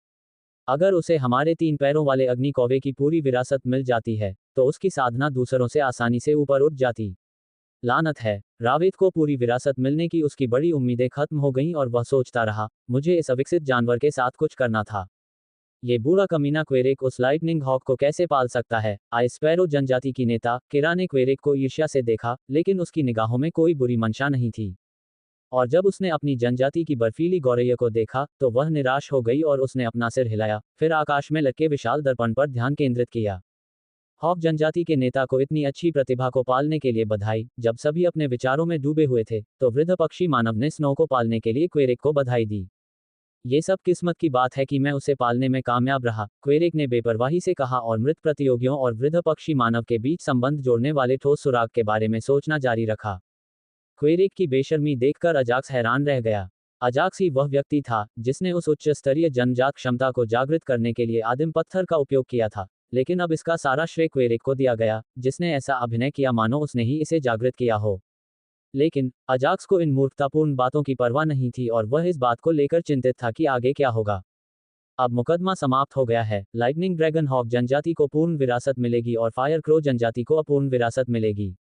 अगर उसे हमारे 3 पैरों वाले अग्निकौवे की पूरी विरासत मिल जाती है, तो उसकी साधना दूसरों से आसानी से ऊपर उठ जाती। लानत है। रावेत को पूरी विरासत मिलने की उसकी बड़ी उम्मीदें खत्म हो गईं और वह सोचता रहा, मुझे इस अविकसित जानवर के साथ कुछ करना था। ये बूढ़ा कमीना क्वेरेक उस लाइटनिंग हॉक को कैसे पाल सकता है? स्पैरो जनजाति की नेता किरा ने क्वेरेक को ईर्ष्या से देखा, लेकिन उसकी निगाहों में कोई बुरी मंशा नहीं थी। और जब उसने अपनी जनजाति की बर्फीली गौरैया को देखा, तो वह निराश हो गई और उसने अपना सिर हिलाया, फिर आकाश में लटके विशाल दर्पण पर ध्यान केंद्रित किया। हॉक जनजाति के नेता को इतनी अच्छी प्रतिभा को पालने के लिए बधाई। जब सभी अपने विचारों में डूबे हुए थे, तो वृद्ध पक्षी मानव ने स्नो को पालने के लिए क्वेरेक को बधाई दी। ये सब किस्मत की बात है कि मैं उसे पालने में कामयाब रहा, क्वेरेक ने बेपरवाही से कहा और मृत प्रतियोगियों और वृद्ध पक्षी मानव के बीच संबंध जोड़ने वाले ठोस सुराग के बारे में सोचना जारी रखा। क्वेरेक की बेशर्मी देखकर अजाक्स हैरान रह गया। अजाक्स ही वह व्यक्ति था जिसने उस उच्च स्तरीय जन्मजात क्षमता को जागृत करने के लिए आदिम पत्थर का उपयोग किया था, लेकिन अब इसका सारा श्रेय क्वेरेक को दिया गया, जिसने ऐसा अभिनय किया मानो उसने ही इसे जागृत किया हो। लेकिन अजाक्स को इन मूर्खतापूर्ण बातों की परवाह नहीं थी और वह इस बात को लेकर चिंतित था कि आगे क्या होगा। अब मुकदमा समाप्त हो गया है। लाइटनिंग ड्रैगन हॉक जनजाति को पूर्ण विरासत मिलेगी और फायर क्रो जनजाति को अपूर्ण विरासत मिलेगी।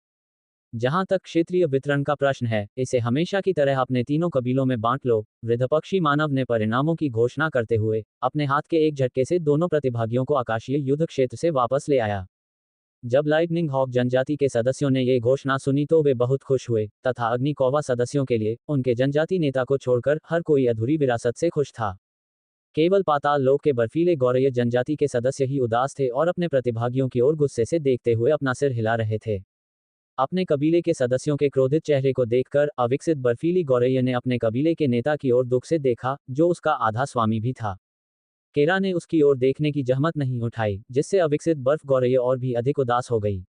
जहां तक क्षेत्रीय वितरण का प्रश्न है, इसे हमेशा की तरह अपने तीनों कबीलों में बांट लो। वृद्ध पक्षी मानव ने परिणामों की घोषणा करते हुए अपने हाथ के एक झटके से दोनों प्रतिभागियों को आकाशीय युद्ध क्षेत्र से वापस ले आया। जब लाइटनिंग हॉक जनजाति के सदस्यों ने ये घोषणा सुनी तो वे बहुत खुश हुए, तथा अग्नि कौवा सदस्यों के लिए उनके जनजाति नेता को छोड़कर हर कोई अधूरी विरासत से खुश था। केवल पाताल लोक के बर्फीले गौरैया जनजाति के सदस्य ही उदास थे और अपने प्रतिभागियों की ओर गुस्से से देखते हुए अपना सिर हिला रहे थे। अपने कबीले के सदस्यों के क्रोधित चेहरे को देखकर अविकसित बर्फीली गौरैया ने अपने कबीले के नेता की ओर दुख से देखा, जो उसका आधा स्वामी भी था। केरा ने उसकी ओर देखने की जहमत नहीं उठाई, जिससे अविकसित बर्फ गौरैया और भी अधिक उदास हो गई।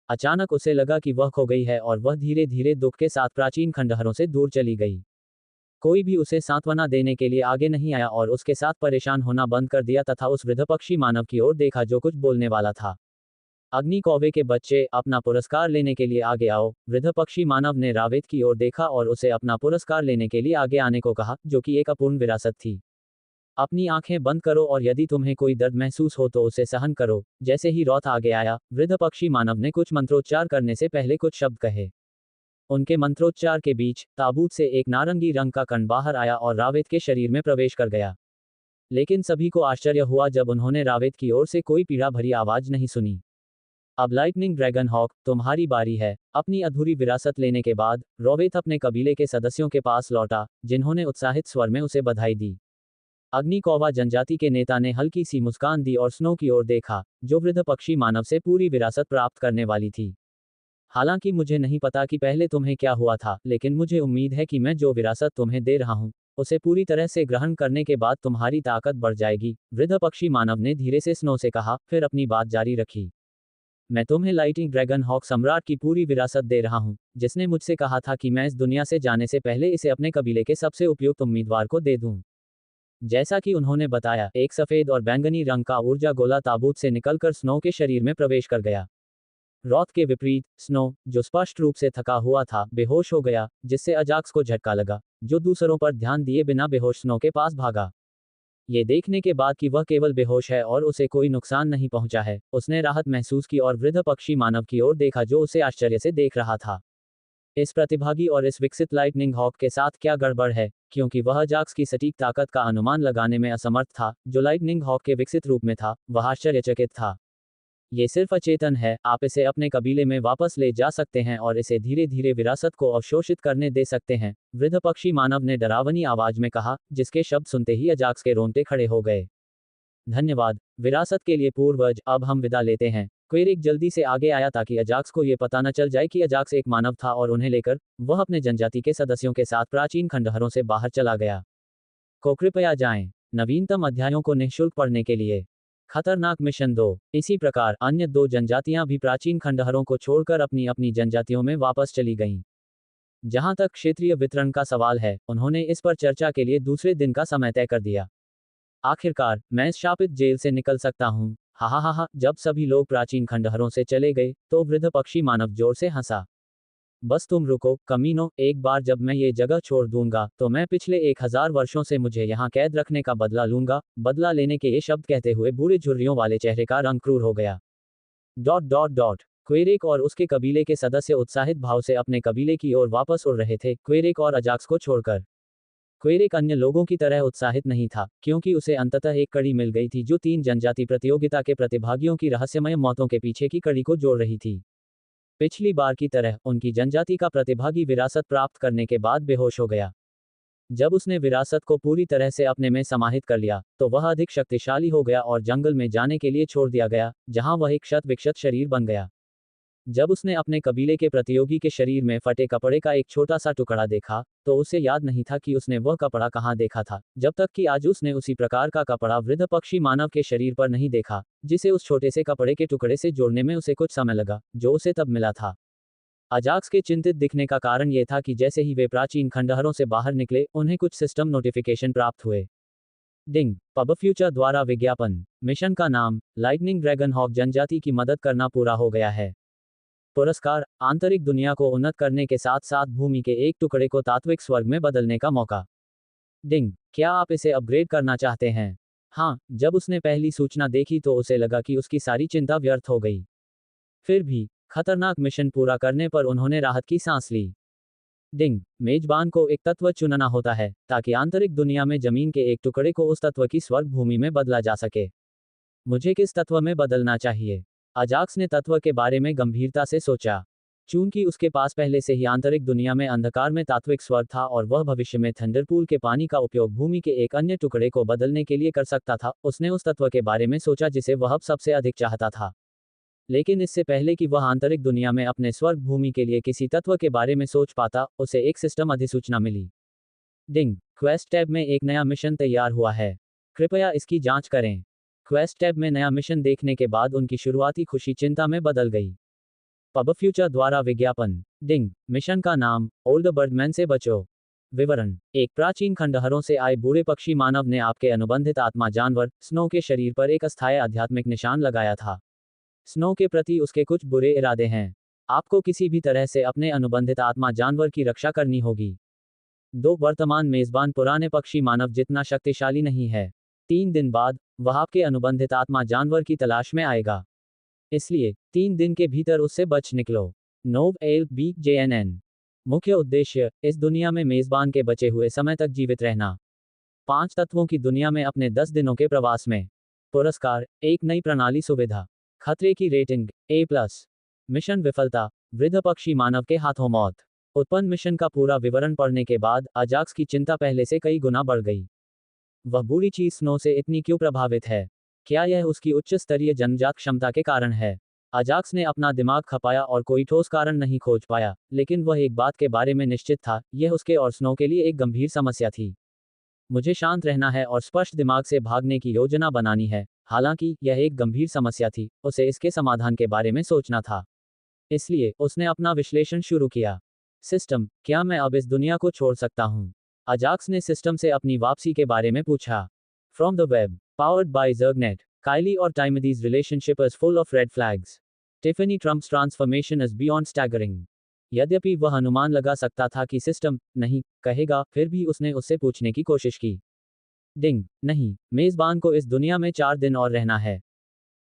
अचानक उसे लगा कि वह खो गई है और वह धीरे धीरे दुख के साथ प्राचीन खंडहरों से दूर चली गई। कोई भी उसे सांत्वना देने के लिए आगे नहीं आया और उसके साथ परेशान होना बंद कर दिया तथा उस वृद्ध पक्षी मानव की ओर देखा जो कुछ बोलने वाला था। अग्नि कौवे के बच्चे, अपना पुरस्कार लेने के लिए आगे आओ। वृद्ध पक्षी मानव ने रावेत की ओर देखा और उसे अपना पुरस्कार लेने के लिए आगे आने को कहा, जो कि एक अपूर्ण विरासत थी। अपनी आंखें बंद करो और यदि तुम्हें कोई दर्द महसूस हो तो उसे सहन करो। जैसे ही रॉथ आगे आया, वृद्ध पक्षी मानव ने कुछ मंत्रोच्चार करने से पहले कुछ शब्द कहे। उनके मंत्रोच्चार के बीच ताबूत से एक नारंगी रंग का कण बाहर आया और रावेत के शरीर में प्रवेश कर गया। लेकिन सभी को आश्चर्य हुआ जब उन्होंने रावेत की ओर से कोई पीड़ा भरी आवाज नहीं सुनी। अब लाइटनिंग ड्रैगन हॉक, तुम्हारी बारी है। अपनी अधूरी विरासत लेने के बाद रावेत अपने कबीले के सदस्यों के पास लौटा, जिन्होंने उत्साहित स्वर में उसे बधाई दी। अग्नि कौवा जनजाति के नेता ने हल्की सी मुस्कान दी और स्नो की ओर देखा, जो वृद्ध पक्षी मानव से पूरी विरासत प्राप्त करने वाली थी। हालांकि मुझे नहीं पता कि पहले तुम्हें क्या हुआ था, लेकिन मुझे उम्मीद है कि मैं जो विरासत तुम्हें दे रहा हूं, उसे पूरी तरह से ग्रहण करने के बाद तुम्हारी ताकत बढ़ जाएगी। वृद्ध पक्षी मानव ने धीरे से स्नो से कहा, फिर अपनी बात जारी रखी। मैं तुम्हें लाइटिंग ड्रैगन हॉक सम्राट की पूरी विरासत दे रहा हूं, जिसने मुझसे कहा था कि मैं इस दुनिया से जाने से पहले इसे अपने कबीले के सबसे उपयुक्त उम्मीदवार को दे दूं। जैसा कि उन्होंने बताया, एक सफेद और बैंगनी रंग का ऊर्जा गोला ताबूत से निकलकर स्नो के शरीर में प्रवेश कर गया। रॉथ के विपरीत, स्नो, जो स्पष्ट रूप से थका हुआ था, बेहोश हो गया, जिससे अजाक्स को झटका लगा, जो दूसरों पर ध्यान दिए बिना बेहोश स्नो के पास भागा। ये देखने के बाद कि वह केवल बेहोश है और उसे कोई नुकसान नहीं पहुंचा है, उसने राहत महसूस की और वृद्ध पक्षी मानव की ओर देखा जो उसे आश्चर्य से देख रहा था। इस प्रतिभागी और इस विकसित लाइटनिंग हॉक के साथ क्या गड़बड़ है? क्योंकि वह अजाक्स की सटीक ताकत का अनुमान लगाने में असमर्थ था, जो लाइटनिंग हॉक के विकसित रूप में था, वह आश्चर्यचकित था। ये सिर्फ अचेतन है, आप इसे अपने कबीले में वापस ले जा सकते हैं और इसे धीरे धीरे विरासत को अवशोषित करने दे सकते हैं, वृद्ध पक्षी मानव ने डरावनी आवाज में कहा, जिसके शब्द सुनते ही अजाक्स के रोंगटे खड़े हो गए। धन्यवाद विरासत के लिए पूर्वज। अब हम विदा लेते हैं। क्वेरेक जल्दी से आगे आया ताकि अजाक्स को यह पता न चल जाए कि अजाक्स एक मानव था और उन्हें लेकर वह अपने जनजाति के सदस्यों के साथ प्राचीन खंडहरों से बाहर चला गया। को कृपया जाएं नवीनतम अध्यायों को निःशुल्क पढ़ने के लिए। खतरनाक मिशन 2। इसी प्रकार अन्य 2 जनजातियां भी प्राचीन खंडहरों को छोड़कर अपनी अपनी जनजातियों में वापस चली गईं। जहां तक क्षेत्रीय वितरण का सवाल है, उन्होंने इस पर चर्चा के लिए दूसरे दिन का समय तय कर दिया। आखिरकार मैं इस शापित जेल से निकल सकता हूँ। हा हा हा हा। जब सभी लोग प्राचीन खंडहरों से चले गए, तो वृद्ध पक्षी मानव जोर से हंसा। बस तुम रुको, कमीनो, एक बार जब मैं ये जगह छोड़ दूंगा, तो मैं पिछले 1000 वर्षों से मुझे यहाँ कैद रखने का बदला लूंगा। बदला लेने के ये शब्द कहते हुए बूढ़े झुर्रियों वाले चेहरे का रंग क्रूर हो गया। Dot dot dot. क्वेरेक और उसके कबीले के सदस्य उत्साहित भाव से अपने कबीले की ओर वापस उड़ रहे थे, क्वेरेक और अजाक्स को छोड़कर। क्वेरेक अन्य लोगों की तरह उत्साहित नहीं था, क्योंकि उसे अंततः एक कड़ी मिल गई थी जो 3 जनजाति प्रतियोगिता के प्रतिभागियों की रहस्यमय मौतों के पीछे की कड़ी को जोड़ रही थी। पिछली बार की तरह उनकी जनजाति का प्रतिभागी विरासत प्राप्त करने के बाद बेहोश हो गया। जब उसने विरासत को पूरी तरह से अपने में समाहित कर लिया, तो वह अधिक शक्तिशाली हो गया और जंगल में जाने के लिए छोड़ दिया गया, जहां वह एक शत विकसित शरीर बन गया। जब उसने अपने कबीले के प्रतियोगी के शरीर में फटे कपड़े का एक छोटा सा टुकड़ा देखा, तो उसे याद नहीं था कि उसने वह कपड़ा कहाँ देखा था, जब तक कि आज उसने उसी प्रकार का कपड़ा वृद्ध पक्षी मानव के शरीर पर नहीं देखा, जिसे उस छोटे से कपड़े के टुकड़े से जोड़ने में उसे कुछ समय लगा, जो उसे तब मिला था। अजाक्स के चिंतित दिखने का कारण यह था कि जैसे ही वे प्राचीन खंडहरों से बाहर निकले, उन्हें कुछ सिस्टम नोटिफिकेशन प्राप्त हुए। डिंग, पब फ्यूचर द्वारा विज्ञापन। मिशन का नाम, लाइटनिंग ड्रैगन हॉक जनजाति की मदद करना पूरा हो गया है। पुरस्कार, आंतरिक दुनिया को उन्नत करने के साथ साथ भूमि के एक टुकड़े को तात्विक स्वर्ग में बदलने का मौका। डिंग, क्या आप इसे अपग्रेड करना चाहते हैं? हाँ, जब उसने पहली सूचना देखी तो उसे लगा कि उसकी सारी चिंता व्यर्थ हो गई। फिर भी, खतरनाक मिशन पूरा करने पर उन्होंने राहत की सांस ली। डिंग, मेजबान को एक तत्व चुनना होता है, ताकि आंतरिक दुनिया में जमीन के एक टुकड़े को उस तत्व की स्वर्ग भूमि में बदला जा सके। मुझे किस तत्व में बदलना चाहिए? अजाक्स ने तत्व के बारे में गंभीरता से सोचा। चूंकि उसके पास पहले से ही आंतरिक दुनिया में अंधकार में तात्विक स्वर्ग था और वह भविष्य में थंडरपूल के पानी का उपयोग भूमि के एक अन्य टुकड़े को बदलने के लिए कर सकता था, उसने उस तत्व के बारे में सोचा जिसे वह अब सबसे अधिक चाहता था। लेकिन इससे पहले कि वह आंतरिक दुनिया में अपने स्वर्ग भूमि के लिए किसी तत्व के बारे में सोच पाता, उसे एक सिस्टम अधिसूचना मिली। डिंग, क्वेस्ट टैब में एक नया मिशन तैयार हुआ है। कृपया इसकी जांच करें। क्वेस्ट टैब में नया मिशन देखने के बाद उनकी शुरुआती खुशी चिंता में बदल गई। पब फ्यूचर द्वारा विज्ञापन। डिंग, मिशन का नाम, ओल्ड बर्डमैन से बचो। विवरण, एक प्राचीन खंडहरों से आए बूढ़े पक्षी मानव ने आपके अनुबंधित आत्मा जानवर, स्नो के शरीर पर एक अस्थायी आध्यात्मिक निशान लगाया था। स्नो के प्रति उसके कुछ बुरे इरादे हैं। आपको किसी भी तरह से अपने अनुबंधित आत्मा जानवर की रक्षा करनी होगी। 2 वर्तमान मेजबान पुराने पक्षी मानव जितना शक्तिशाली नहीं है। 3 दिन बाद, वह आपके अनुबंधित आत्मा जानवर की तलाश में आएगा। इसलिए, 3 दिन के भीतर उससे बच निकलो। नोव एल बी JNN। मुख्य उद्देश्य, इस दुनिया में मेजबान के बचे हुए समय तक जीवित रहना। 5 तत्वों की दुनिया में अपने 10 दिनों के प्रवास में। पुरस्कार, एक नई प्रणाली सुविधा। खतरे की रेटिंग, A+। मिशन विफलता, वृद्ध पक्षी मानव के हाथों मौत। उत्पन्न मिशन का पूरा विवरण पढ़ने के बाद अजाक्स की चिंता पहले से कई गुना बढ़ गई। वह बुरी चीज स्नो से इतनी क्यों प्रभावित है? क्या यह उसकी उच्च स्तरीय जन्मजात क्षमता के कारण है? अजाक्स ने अपना दिमाग खपाया और कोई ठोस कारण नहीं खोज पाया, लेकिन वह एक बात के बारे में निश्चित था, यह उसके और स्नो के लिए एक गंभीर समस्या थी। मुझे शांत रहना है और स्पष्ट दिमाग से भागने की योजना बनानी है। हालांकि यह एक गंभीर समस्या थी, उसे इसके समाधान के बारे में सोचना था। इसलिए, उसने अपना विश्लेषण शुरू किया। सिस्टम, क्या मैं अब इस दुनिया को छोड़ सकता हूँ? अजाक्स ने सिस्टम से अपनी वापसी के बारे में पूछा। From the web, powered by Zergnet, Kylie और Timothee's relationship is full of red flags. Tiffany Trump's transformation is beyond staggering. यद्यपि वह अनुमान लगा सकता था कि सिस्टम नहीं कहेगा, फिर भी उसने उससे पूछने की कोशिश की। डिंग, नहीं, मेजबान को इस दुनिया में 4 दिन और रहना है।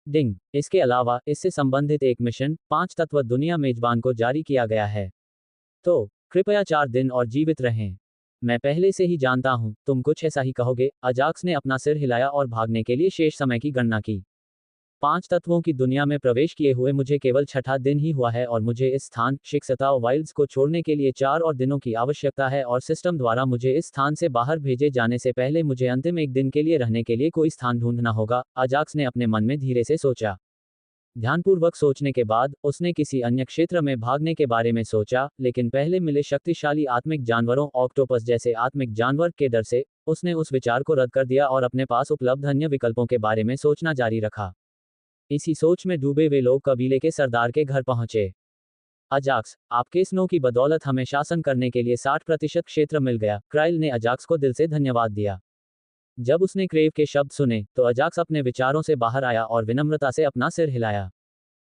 डिंग, इसके अलावा इससे संबंधित एक मिशन 5 तत्व दुनिया मेजबान को जारी किया गया है। तो कृपया 4 दिन और जीवित रहें। मैं पहले से ही जानता हूं, तुम कुछ ऐसा ही कहोगे। अजाक्स ने अपना सिर हिलाया और भागने के लिए शेष समय की गणना की। 5 तत्वों की दुनिया में प्रवेश किए हुए मुझे केवल 6ठा दिन ही हुआ है और मुझे इस स्थान शिक्षता वाइल्ड्स को छोड़ने के लिए 4 और दिनों की आवश्यकता है और सिस्टम द्वारा मुझे इस स्थान से बाहर भेजे जाने से पहले मुझे अंतिम 1 दिन के लिए रहने के लिए कोई स्थान ढूंढना होगा। अजाक्स ने अपने मन में धीरे से सोचा। ध्यानपूर्वक सोचने के बाद उसने किसी अन्य क्षेत्र में भागने के बारे में सोचा, लेकिन पहले मिले शक्तिशाली आत्मिक जानवरों ऑक्टोपस जैसे आत्मिक जानवर के डर से उसने उस विचार को रद्द कर दिया और अपने पास उपलब्ध अन्य विकल्पों के बारे में सोचना जारी रखा। इसी सोच में डूबे वे लोग कबीले के सरदार के घर पहुंचे। अजाक्स, आपके स्नो की बदौलत हमें शासन करने के लिए 60% क्षेत्र मिल गया। क्राइल ने अजाक्स को दिल से धन्यवाद दिया। जब उसने क्रेव के शब्द सुने, तो अजाक्स अपने विचारों से बाहर आया और विनम्रता से अपना सिर हिलाया।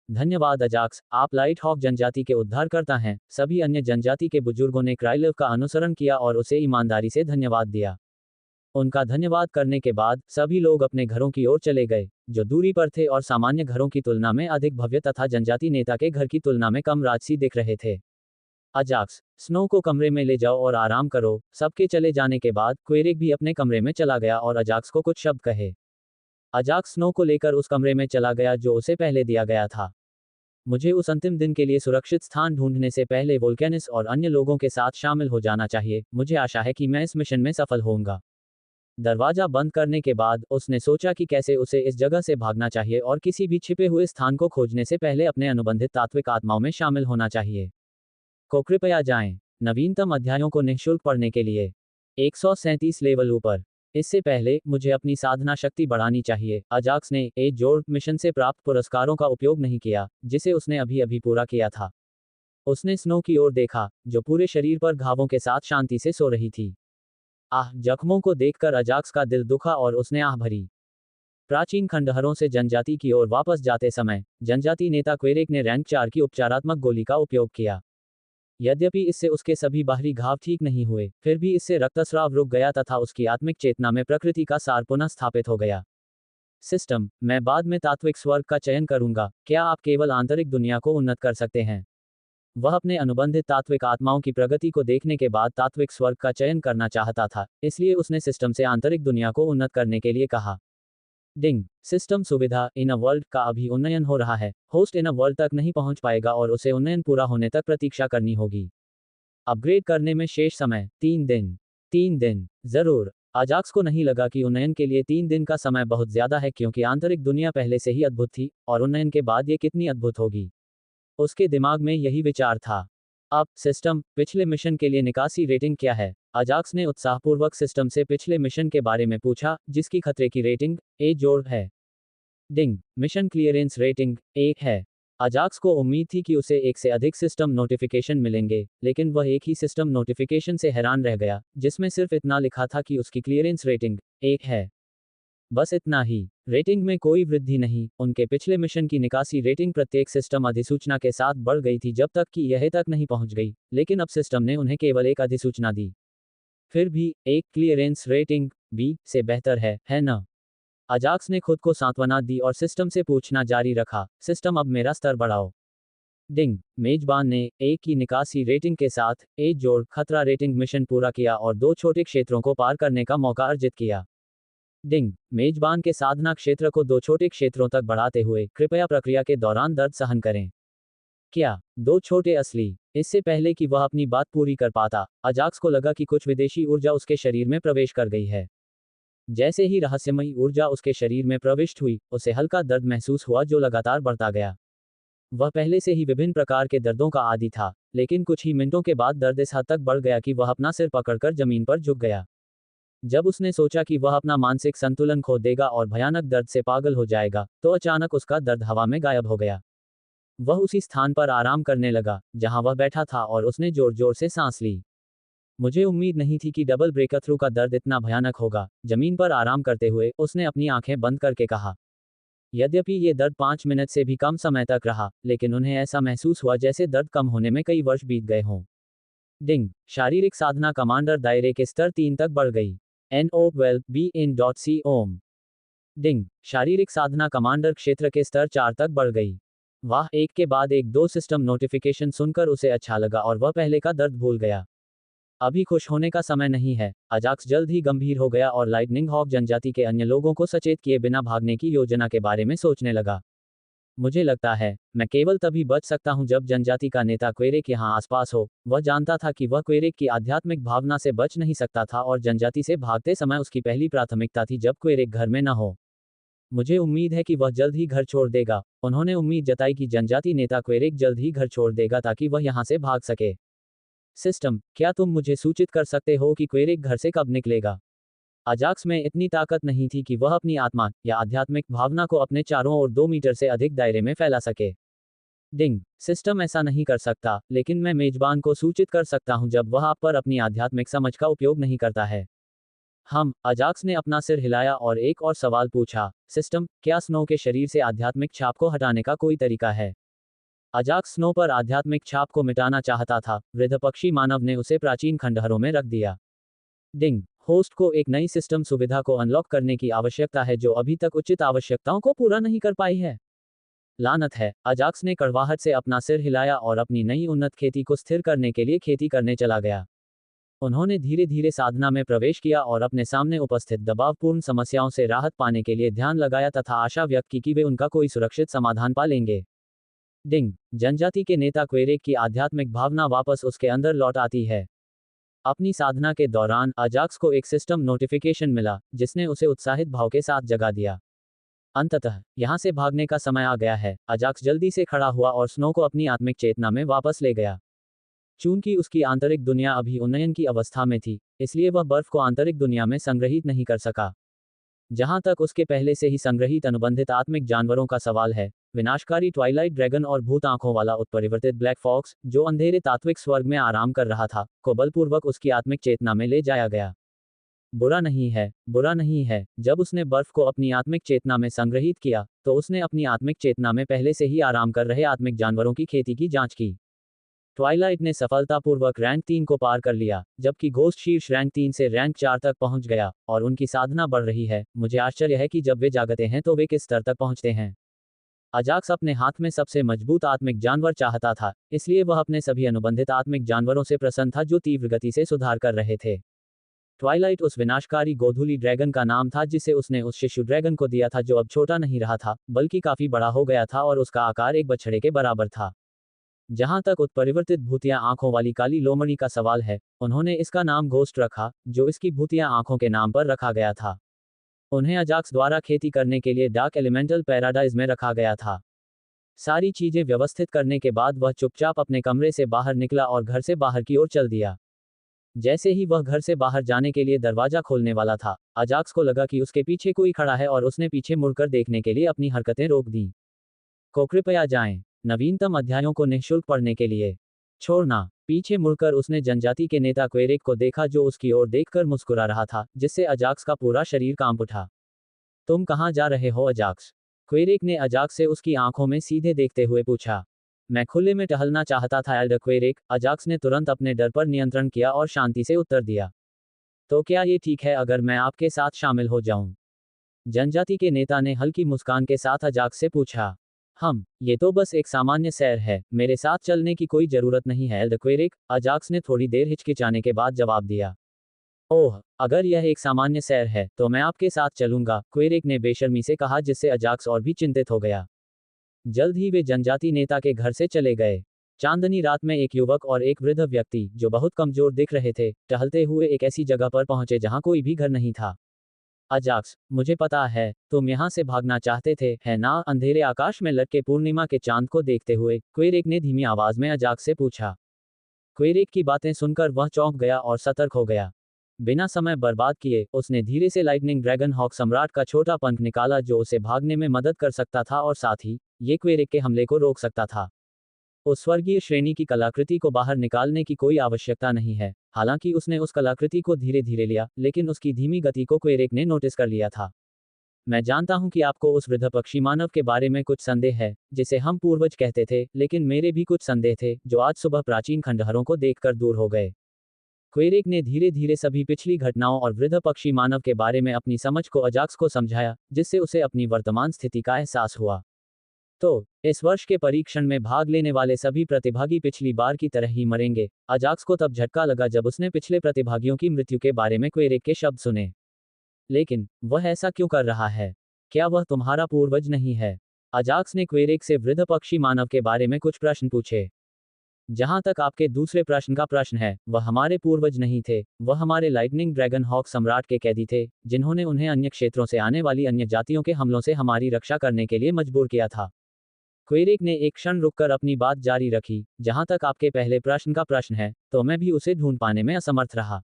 धन्यवाद अजाक्स, आप लाइट हॉक जनजाति के उद्धारकर्ता हैं। सभी अन्य जनजाति के बुजुर्गों ने क्राइल का अनुसरण किया और उसे ईमानदारी से धन्यवाद दिया। उनका धन्यवाद करने के बाद सभी लोग अपने घरों की ओर चले गए, जो दूरी पर थे और सामान्य घरों की तुलना में अधिक भव्य तथा जनजाति नेता के घर की तुलना में कम राजसी दिख रहे थे। अजाक्स, स्नो को कमरे में ले जाओ और आराम करो। सबके चले जाने के बाद क्वेरेक भी अपने कमरे में चला गया और अजाक्स को कुछ शब्द कहे। अजाक्स स्नो को लेकर उस कमरे में चला गया जो उसे पहले दिया गया था। मुझे उस अंतिम दिन के लिए सुरक्षित स्थान ढूंढने से पहले वोल्केनिस और अन्य लोगों के साथ शामिल हो जाना चाहिए। मुझे आशा है कि मैं इस मिशन में सफल होऊंगा। दरवाजा बंद करने के बाद उसने सोचा कि कैसे उसे इस जगह से भागना चाहिए और किसी भी छिपे हुए स्थान को खोजने से पहले अपने अनुबंधित तात्विक आत्माओं में शामिल होना चाहिए। को कृपया जाएं। नवीनतम अध्यायों को निःशुल्क पढ़ने के लिए 137 लेवल ऊपर। इससे पहले मुझे अपनी साधना शक्ति बढ़ानी चाहिए। अजाक्स ने ए जोड़ मिशन से प्राप्त पुरस्कारों का उपयोग नहीं किया, जिसे उसने अभी अभी पूरा किया था। उसने स्नो की ओर देखा, जो पूरे शरीर पर घावों के साथ शांति से सो रही थी। जख्मों को देखकर अजाक्स का दिल दुखा और उसने आह भरी। प्राचीन खंडहरों से जनजाति की ओर वापस जाते समय जनजाति नेता क्वेरेक ने रैंक 4 की उपचारात्मक गोली का उपयोग किया। यद्यपि इससे उसके सभी बाहरी घाव ठीक नहीं हुए, फिर भी इससे रक्तस्राव रुक गया तथा उसकी आत्मिक चेतना में प्रकृति का सार पुनः स्थापित हो गया। सिस्टम, मैं बाद में तात्विक स्वर्ग का चयन करूंगा। क्या आप केवल आंतरिक दुनिया को उन्नत कर सकते हैं? वह अपने अनुबंधित तात्विक आत्माओं की प्रगति को देखने के बाद तात्विक स्वर्ग का चयन करना चाहता था, इसलिए उसने सिस्टम से आंतरिक दुनिया को उन्नत करने के लिए कहा। डिंग, सिस्टम सुविधा इन अ वर्ल्ड का अभी उन्नयन हो रहा है। होस्ट इन अ वर्ल्ड तक नहीं पहुंच पाएगा और उसे उन्नयन पूरा होने तक प्रतीक्षा करनी होगी। अपग्रेड करने में शेष समय 3 दिन। 3 दिन, जरूर। अजाक्स को नहीं लगा कि उन्नयन के लिए 3 दिन का समय बहुत ज्यादा है, क्योंकि आंतरिक दुनिया पहले से ही अद्भुत थी, और उन्नयन के बाद ये कितनी अद्भुत होगी। उसके दिमाग में यही विचार था। अब सिस्टम, पिछले मिशन के लिए निकासी रेटिंग क्या है? अजाक्स ने उत्साहपूर्वक सिस्टम से पिछले मिशन के बारे में पूछा, जिसकी खतरे की रेटिंग ए जोड़ है। डिंग, मिशन क्लियरेंस रेटिंग 1 है। अजाक्स को उम्मीद थी कि उसे एक से अधिक सिस्टम नोटिफिकेशन मिलेंगे, लेकिन वह एक ही सिस्टम नोटिफिकेशन से हैरान रह गया, जिसमें सिर्फ इतना लिखा था कि उसकी क्लियरेंस रेटिंग 1 है। बस इतना ही, रेटिंग में कोई वृद्धि नहीं। उनके पिछले मिशन की निकासी रेटिंग प्रत्येक सिस्टम अधिसूचना के साथ बढ़ गई थी जब तक कि यह तक नहीं पहुंच गई, लेकिन अब सिस्टम ने उन्हें केवल एक अधिसूचना दी। फिर भी एक क्लियरेंस रेटिंग बी से बेहतर है ना? अजाक्स ने खुद को सांत्वना दी और सिस्टम से पूछना जारी रखा, सिस्टम अब मेरा स्तर बढ़ाओ। डिंग, मेजबान ने ए की निकासी रेटिंग के साथ ए जोड़ खतरा रेटिंग मिशन पूरा किया और 2 छोटे क्षेत्रों को पार करने का मौका अर्जित किया। डिंग, मेजबान के साधना क्षेत्र को 2 छोटे क्षेत्रों तक बढ़ाते हुए कृपया प्रक्रिया के दौरान दर्द सहन करें। क्या 2 छोटे असली? इससे पहले कि वह अपनी बात पूरी कर पाता, अजाक्स को लगा कि कुछ विदेशी ऊर्जा उसके शरीर में प्रवेश कर गई है। जैसे ही रहस्यमयी ऊर्जा उसके शरीर में प्रविष्ट हुई, उसे हल्का दर्द महसूस हुआ जो लगातार बढ़ता गया। वह पहले से ही विभिन्न प्रकार के दर्दों का आदी था, लेकिन कुछ ही मिनटों के बाद दर्द इस हद तक बढ़ गया कि वह अपना सिर पकड़कर जमीन पर झुक गया। जब उसने सोचा कि वह अपना मानसिक संतुलन खो देगा और भयानक दर्द से पागल हो जाएगा, तो अचानक उसका दर्द हवा में गायब हो गया। वह उसी स्थान पर आराम करने लगा जहां वह बैठा था और उसने जोर जोर से सांस ली। मुझे उम्मीद नहीं थी कि डबल ब्रेकथ्रू का दर्द इतना भयानक होगा। जमीन पर आराम करते हुए उसने अपनी आंखें बंद करके कहा। यद्यपि ये दर्द 5 मिनट से भी कम समय तक रहा, लेकिन उन्हें ऐसा महसूस हुआ जैसे दर्द कम होने में कई वर्ष बीत गए हों। डिंग, शारीरिक साधना कमांडर दायरे के स्तर 3 तक बढ़ गई। NO12 BIN.C ओम। डिंग, शारीरिक साधना कमांडर क्षेत्र के स्तर 4 तक बढ़ गई। वाह, एक के बाद एक 2 सिस्टम नोटिफिकेशन सुनकर उसे अच्छा लगा और वह पहले का दर्द भूल गया। अभी खुश होने का समय नहीं है। अजाक्स जल्द ही गंभीर हो गया और लाइटनिंग हॉक जनजाति के अन्य लोगों को सचेत किए बिना भागने की योजना के बारे में सोचने लगा। मुझे लगता है मैं केवल तभी बच सकता हूं जब जनजाति का नेता क्वेरेक यहां आसपास हो। वह जानता था कि वह क्वेरेक की आध्यात्मिक भावना से बच नहीं सकता था और जनजाति से भागते समय उसकी पहली प्राथमिकता थी जब क्वेरेक घर में न हो। मुझे उम्मीद है कि वह जल्द ही घर छोड़ देगा। उन्होंने उम्मीद जताई कि जनजाति नेता क्वेरेक जल्द ही घर छोड़ देगा ताकि वह यहां से भाग सके। सिस्टम, क्या तुम मुझे सूचित कर सकते हो कि क्वेरेक घर से कब निकलेगा? अजाक्स में इतनी ताकत नहीं थी कि वह अपनी आत्मा या आध्यात्मिक भावना को अपने चारों ओर 2 मीटर से अधिक दायरे में फैला सके। डिंग, सिस्टम ऐसा नहीं कर सकता, लेकिन मैं मेजबान को सूचित कर सकता हूं जब वह आप पर अपनी आध्यात्मिक समझ का उपयोग नहीं करता है। अजाक्स ने अपना सिर हिलाया और एक और सवाल पूछा, सिस्टम, क्या स्नो के शरीर से आध्यात्मिक छाप को हटाने का कोई तरीका है? अजाक्स स्नो पर आध्यात्मिक छाप को मिटाना चाहता था। वृद्ध पक्षी मानव ने उसे प्राचीन खंडहरों में रख दिया। डिंग, होस्ट को एक नई सिस्टम सुविधा को अनलॉक करने की आवश्यकता है जो अभी तक उचित आवश्यकताओं को पूरा नहीं कर पाई है। लानत है, अजाक्स ने कड़वाहट से अपना सिर हिलाया और अपनी नई उन्नत खेती को स्थिर करने के लिए खेती करने चला गया। उन्होंने धीरे धीरे साधना में प्रवेश किया और अपने सामने उपस्थित दबावपूर्ण समस्याओं से राहत पाने के लिए ध्यान लगाया तथा आशा व्यक्त की कि वे उनका कोई सुरक्षित समाधान पा लेंगे। डिंग, जनजाति के नेता क्वेरेक की आध्यात्मिक भावना वापस उसके अंदर लौट आती है। अपनी साधना के दौरान अजाक्स को एक सिस्टम नोटिफिकेशन मिला जिसने उसे उत्साहित भाव के साथ जगा दिया। अंततः यहां से भागने का समय आ गया है। अजाक्स जल्दी से खड़ा हुआ और स्नो को अपनी आत्मिक चेतना में वापस ले गया। चूंकि उसकी आंतरिक दुनिया अभी उन्नयन की अवस्था में थी, इसलिए वह बर्फ को आंतरिक दुनिया में संग्रहित नहीं कर सका। जहां तक उसके पहले से ही संग्रहित अनुबंधित आत्मिक जानवरों का सवाल है, विनाशकारी ट्वाइलाइट ड्रैगन और भूत आंखों वाला उत्परिवर्तित ब्लैक फॉक्स, जो अंधेरे तात्विक स्वर्ग में आराम कर रहा था, को बलपूर्वक उसकी आत्मिक चेतना में ले जाया गया। बुरा नहीं है, बुरा नहीं है। जब उसने बर्फ को अपनी आत्मिक चेतना में संग्रहित किया, तो उसने अपनी आत्मिक चेतना में पहले से ही आराम कर रहे आत्मिक जानवरों की खेती की जांच की। ट्वाइलाइट ने सफलतापूर्वक रैंक 3 को पार कर लिया, जबकि घोस्ट शीर्ष रैंक 3 से रैंक 4 तक पहुंच गया, और उनकी साधना बढ़ रही है। मुझे आश्चर्य है कि जब वे जागते हैं तो वे किस स्तर तक पहुंचते हैं। अजाक्स अपने हाथ में सबसे मजबूत आत्मिक जानवर चाहता था, इसलिए वह अपने सभी अनुबंधित आत्मिक जानवरों से प्रसन्न था जो तीव्र गति से सुधार कर रहे थे। ट्वाइलाइट उस विनाशकारी गोधूली ड्रैगन का नाम था जिसे उसने उस शिशु ड्रैगन को दिया था जो अब छोटा नहीं रहा था, बल्कि काफी बड़ा हो गया था और उसका आकार एक बछड़े के बराबर था। जहां तक उत्परिवर्तित भूतिया आंखों वाली काली लोमड़ी का सवाल है, उन्होंने इसका नाम घोस्ट रखा, जो इसकी भूतिया आंखों के नाम पर रखा गया था। उन्हें अजाक्स द्वारा खेती करने के लिए डार्क एलिमेंटल पैराडाइज में रखा गया था। सारी चीजें व्यवस्थित करने के बाद वह चुपचाप अपने कमरे से बाहर निकला और घर से बाहर की ओर चल दिया। जैसे ही वह घर से बाहर जाने के लिए दरवाजा खोलने वाला था, अजाक्स को लगा कि उसके पीछे कोई खड़ा है और उसने पीछे मुड़कर देखने के लिए अपनी हरकतें रोक दी। को कृपया जाएं। नवीनतम अध्यायों को निःशुल्क पढ़ने के लिए छोड़ना। पीछे मुड़कर उसने जनजाति के नेता क्वेरेक को देखा जो उसकी ओर देखकर मुस्कुरा रहा था, जिससे अजाक्स का पूरा शरीर कांप उठा। तुम कहां जा रहे हो अजाक्स? क्वेरेक ने अजाक्स से उसकी आंखों में सीधे देखते हुए पूछा। मैं खुले में टहलना चाहता था एल्डर क्वेरेक, अजाक्स ने तुरंत अपने डर पर नियंत्रण किया और शांति से उत्तर दिया। तो क्या ये ठीक है अगर मैं आपके साथ शामिल हो जाऊं? जनजाति के नेता ने हल्की मुस्कान के साथ अजाक्स से पूछा। ये तो बस एक सामान्य सैर है, मेरे साथ चलने की कोई जरूरत नहीं है एल्डर क्वेरेक, अजाक्स ने थोड़ी देर हिचकिचाने के बाद जवाब दिया। ओह, अगर यह एक सामान्य सैर है, तो मैं आपके साथ चलूंगा, क्वेरेक ने बेशर्मी से कहा, जिससे अजाक्स और भी चिंतित हो गया। जल्द ही वे जनजाति नेता के घर से चले गए। चांदनी रात में एक युवक और एक वृद्ध व्यक्ति, जो बहुत कमजोर दिख रहे थे, टहलते हुए एक ऐसी जगह पर पहुंचे जहां कोई भी घर नहीं था। अजाक्स, मुझे पता है, तुम यहां से भागना चाहते थे, है ना? अंधेरे आकाश में लटके पूर्णिमा के चांद को देखते हुए क्वेरेक ने धीमी आवाज में अजाक्स से पूछा। क्वेरेक की बातें सुनकर वह चौंक गया और सतर्क हो गया। बिना समय बर्बाद किए उसने धीरे से लाइटनिंग ड्रैगन हॉक सम्राट का छोटा पंख निकाला जो उसे भागने में मदद कर सकता था और साथ ही ये क्वेरेक के हमले को रोक सकता था। उस स्वर्गीय श्रेणी की कलाकृति को बाहर निकालने की कोई आवश्यकता नहीं है। हालांकि उसने उस कलाकृति को धीरे धीरे लिया, लेकिन उसकी धीमी गति को क्वेरेक ने नोटिस कर लिया था। मैं जानता हूं कि आपको उस वृद्ध पक्षी मानव के बारे में कुछ संदेह है, जिसे हम पूर्वज कहते थे, लेकिन मेरे भी कुछ संदेह थे, जो आज सुबह प्राचीन खंडहरों को देखकर दूर हो गए। क्वेरेक ने धीरे धीरे सभी पिछली घटनाओं और वृद्ध पक्षी मानव के बारे में अपनी समझ को अजाक्स को समझाया, जिससे उसे अपनी वर्तमान स्थिति का एहसास हुआ। तो इस वर्ष के परीक्षण में भाग लेने वाले सभी प्रतिभागी पिछली बार की तरह ही मरेंगे। अजाक्स को तब झटका लगा जब उसने पिछले प्रतिभागियों की मृत्यु के बारे में क्वेरेक के शब्द सुने। लेकिन वह ऐसा क्यों कर रहा है? क्या वह तुम्हारा पूर्वज नहीं है? अजाक्स ने क्वेरेक से वृद्ध पक्षी मानव के बारे में कुछ प्रश्न पूछे। जहां तक आपके दूसरे प्रश्न का प्रश्न है, वह हमारे पूर्वज नहीं थे, वह हमारे लाइटनिंग ड्रैगन हॉक सम्राट के कैदी थे, जिन्होंने उन्हें अन्य क्षेत्रों से आने वाली अन्य जातियों के हमलों से हमारी रक्षा करने के लिए मजबूर किया था। क्वेरेक ने एक क्षण रुककर अपनी बात जारी रखी। जहां तक आपके पहले प्रश्न का प्रश्न है, तो मैं भी उसे ढूंढ पाने में असमर्थ रहा।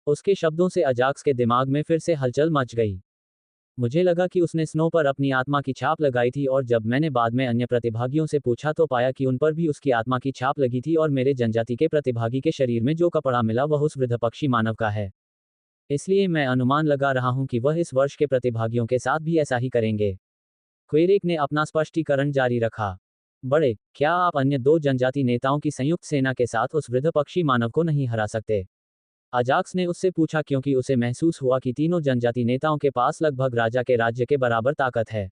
उसके शब्दों से अजाक्स के दिमाग में फिर से हलचल मच गई। मुझे लगा कि उसने स्नो पर अपनी आत्मा की छाप लगाई थी, और जब मैंने बाद में अन्य प्रतिभागियों से पूछा तो पाया कि उन पर भी उसकी आत्मा की छाप लगी थी, और मेरे जनजाति के प्रतिभागी के शरीर में जो कपड़ा मिला वह उस वृद्ध पक्षी मानव का है। इसलिए मैं अनुमान लगा रहा हूं कि वह इस वर्ष के प्रतिभागियों के साथ भी ऐसा ही करेंगे। क्वेरेक ने अपना स्पष्टीकरण जारी रखा। क्या आप अन्य 2 जनजाति नेताओं की संयुक्त सेना के साथ उस वृद्ध पक्षी मानव को नहीं हरा सकते? अजाक्स ने उससे पूछा क्योंकि उसे महसूस हुआ कि तीनों जनजाति नेताओं के पास लगभग राजा के राज्य के बराबर ताकत है।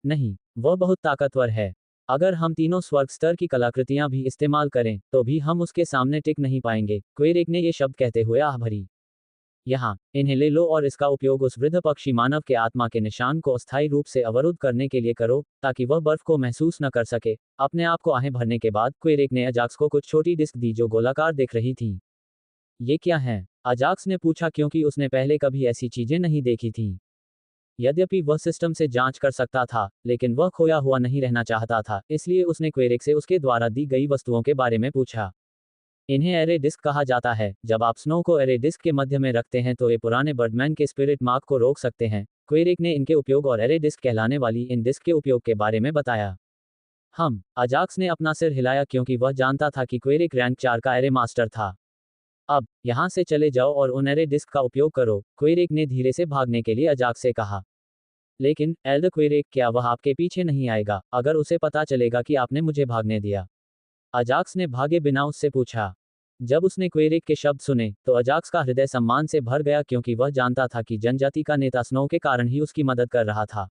नहीं, वह बहुत ताकतवर है। अगर हम तीनों स्वर्ग स्तर की कलाकृतियां भी इस्तेमाल करें, तो भी हम उसके सामने टिक नहीं पाएंगे। क्वेरेक ने ये शब्द कहते हुए आह भरी। यहाँ, इन्हें ले लो और इसका उपयोग उस वृद्ध पक्षी मानव के आत्मा के निशान को अस्थायी रूप से अवरुद्ध करने के लिए करो, ताकि वह बर्फ को महसूस न कर सके। अपने आप को आहें भरने के बाद क्वेरेक ने अजाक्स को कुछ छोटी डिस्क दी जो गोलाकार दिख रही थी। ये क्या है? अजाक्स ने पूछा क्योंकि उसने पहले कभी ऐसी चीजें नहीं देखी थीं। यद्यपि वह सिस्टम से जांच कर सकता था, लेकिन वह खोया हुआ नहीं रहना चाहता था, इसलिए उसने क्वेरेक से उसके द्वारा दी गई वस्तुओं के बारे में पूछा। इन्हें एरे डिस्क कहा जाता है। जब आप स्नो को एरे डिस्क के मध्य में रखते हैं तो ये पुराने बर्डमैन के स्पिरिट मार्क को रोक सकते हैं। क्वेरेक ने इनके उपयोग और एरे डिस्क कहलाने वाली इन डिस्क के उपयोग के बारे में बताया। अजाक्स ने अपना सिर हिलाया क्योंकि वह जानता था कि क्वेरेक रैंक 4 का एरे मास्टर था। अब यहाँ से चले जाओ और उन एरे डिस्क का उपयोग करो, क्वेरेक ने धीरे से भागने के लिए अजाक्स से कहा। लेकिन एल्डर क्वेरेक, क्या वह आपके पीछे नहीं आएगा अगर उसे पता चलेगा कि आपने मुझे भागने दिया? अजाक्स ने भागे बिना उससे पूछा। जब उसने क्वेरेक के शब्द सुने, तो अजाक्स का हृदय सम्मान से भर गया क्योंकि वह जानता था कि जनजाति का नेता स्नो के कारण ही उसकी मदद कर रहा था।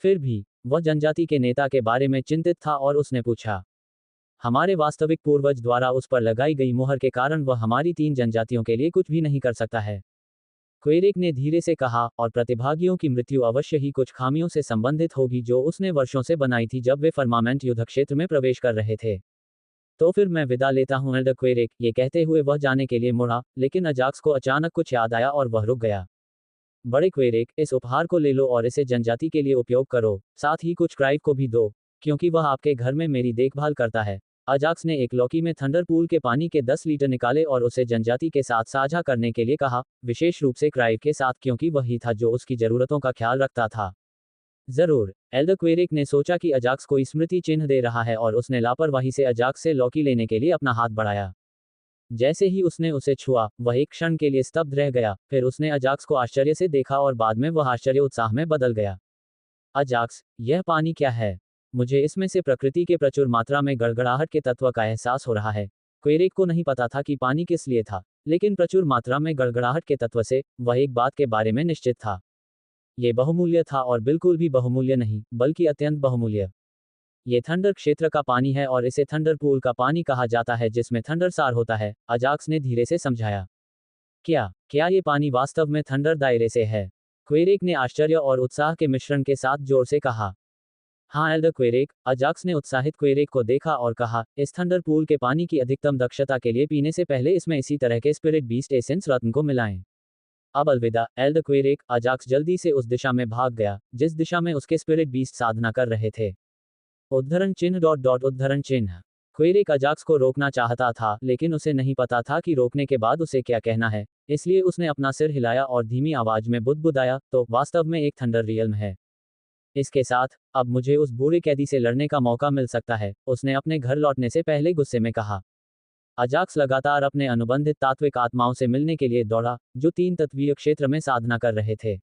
फिर भी, वह जनजाति के नेता के बारे में चिंतित था और उसने पूछा, हमारे वास्तविक पूर्वज द्वारा उस पर लगाई गई मुहर के कारण वह हमारी 3 जनजातियों के लिए कुछ भी नहीं कर सकता है। क्वेरेक ने धीरे से कहा, और प्रतिभागियों की मृत्यु अवश्य ही कुछ खामियों से संबंधित होगी जो उसने वर्षों से बनाई थी जब वे फर्मामेंट युद्ध क्षेत्र में प्रवेश कर रहे थे। तो फिर मैं विदा लेता हूं एल्डर क्वेरेक, ये कहते हुए वह जाने के लिए मुड़ा, लेकिन अजाक्स को अचानक कुछ याद आया और वह रुक गया। बड़े क्वेरेक, इस उपहार को ले लो और इसे जनजाति के लिए उपयोग करो, साथ ही कुछ क्राइव को भी दो, क्योंकि वह आपके घर में मेरी देखभाल करता है। अजाक्स ने एक लौकी में थंडर पूल के पानी के 10 लीटर निकाले और उसे जनजाति के साथ साझा करने के लिए कहा, विशेष रूप से क्राइव के साथ क्योंकि वही था जो उसकी जरूरतों का ख्याल रखता था। जरूर, एल्डर क्वेरेक ने सोचा कि अजाक्स कोई स्मृति चिन्ह दे रहा है और उसने लापरवाही से अजाक्स से लौकी लेने के लिए अपना हाथ बढ़ाया। जैसे ही उसने उसे छुआ, वह एक क्षण के लिए स्तब्ध रह गया, फिर उसने अजाक्स को आश्चर्य से देखा और बाद में वह आश्चर्य उत्साह में बदल गया। अजाक्स, यह पानी क्या है? मुझे इसमें से प्रकृति के प्रचुर मात्रा में गड़गड़ाहट के तत्व का एहसास हो रहा है। क्वेरेक को नहीं पता था कि पानी किस लिए था, लेकिन प्रचुर मात्रा में गड़गड़ाहट के तत्व से वह एक बात के बारे में निश्चित था। ये बहुमूल्य था और बिल्कुल भी बहुमूल्य नहीं, बल्कि अत्यंत बहुमूल्य। ये थंडर क्षेत्र का पानी है और इसे थंडर पूल का पानी कहा जाता है जिसमें थंडर सार होता है, अजाक्स ने धीरे से समझाया। क्या ये पानी वास्तव में थंडर दायरे से है? क्वेरेक ने आश्चर्य और उत्साह के मिश्रण के साथ जोर से कहा। हाँ एल्डर क्वेरेक, अजाक्स ने उत्साहित क्वेरेक को देखा और कहा, इस थंडर पूल के पानी की अधिकतम दक्षता के लिए पीने से पहले इसमें इसी तरह के स्पिरिट बीस्ट एसेंस रत्न को मिलाएं। अब अलविदा एल्डर क्वेरेक, अजाक्स जल्दी से उस दिशा में भाग गया जिस दिशा में उसके स्पिरिट बीस्ट साधना कर रहे थे। उद्धरण चिन्ह। क्वेरेक अजाक्स को रोकना चाहता था, लेकिन उसे नहीं पता था कि रोकने के बाद उसे क्या कहना है, इसलिए उसने अपना सिर हिलाया और धीमी आवाज में बुदबुदाया, तो वास्तव में एक थंडर रियल्म है। इसके साथ, अब मुझे उस बूढ़े कैदी से लड़ने का मौका मिल सकता है, उसने अपने घर लौटने से पहले गुस्से में कहा। अजाक्स लगातार अपने अनुबंधित तात्विक आत्माओं से मिलने के लिए दौड़ा, जो 3 तत्वीय क्षेत्र में साधना कर रहे थे।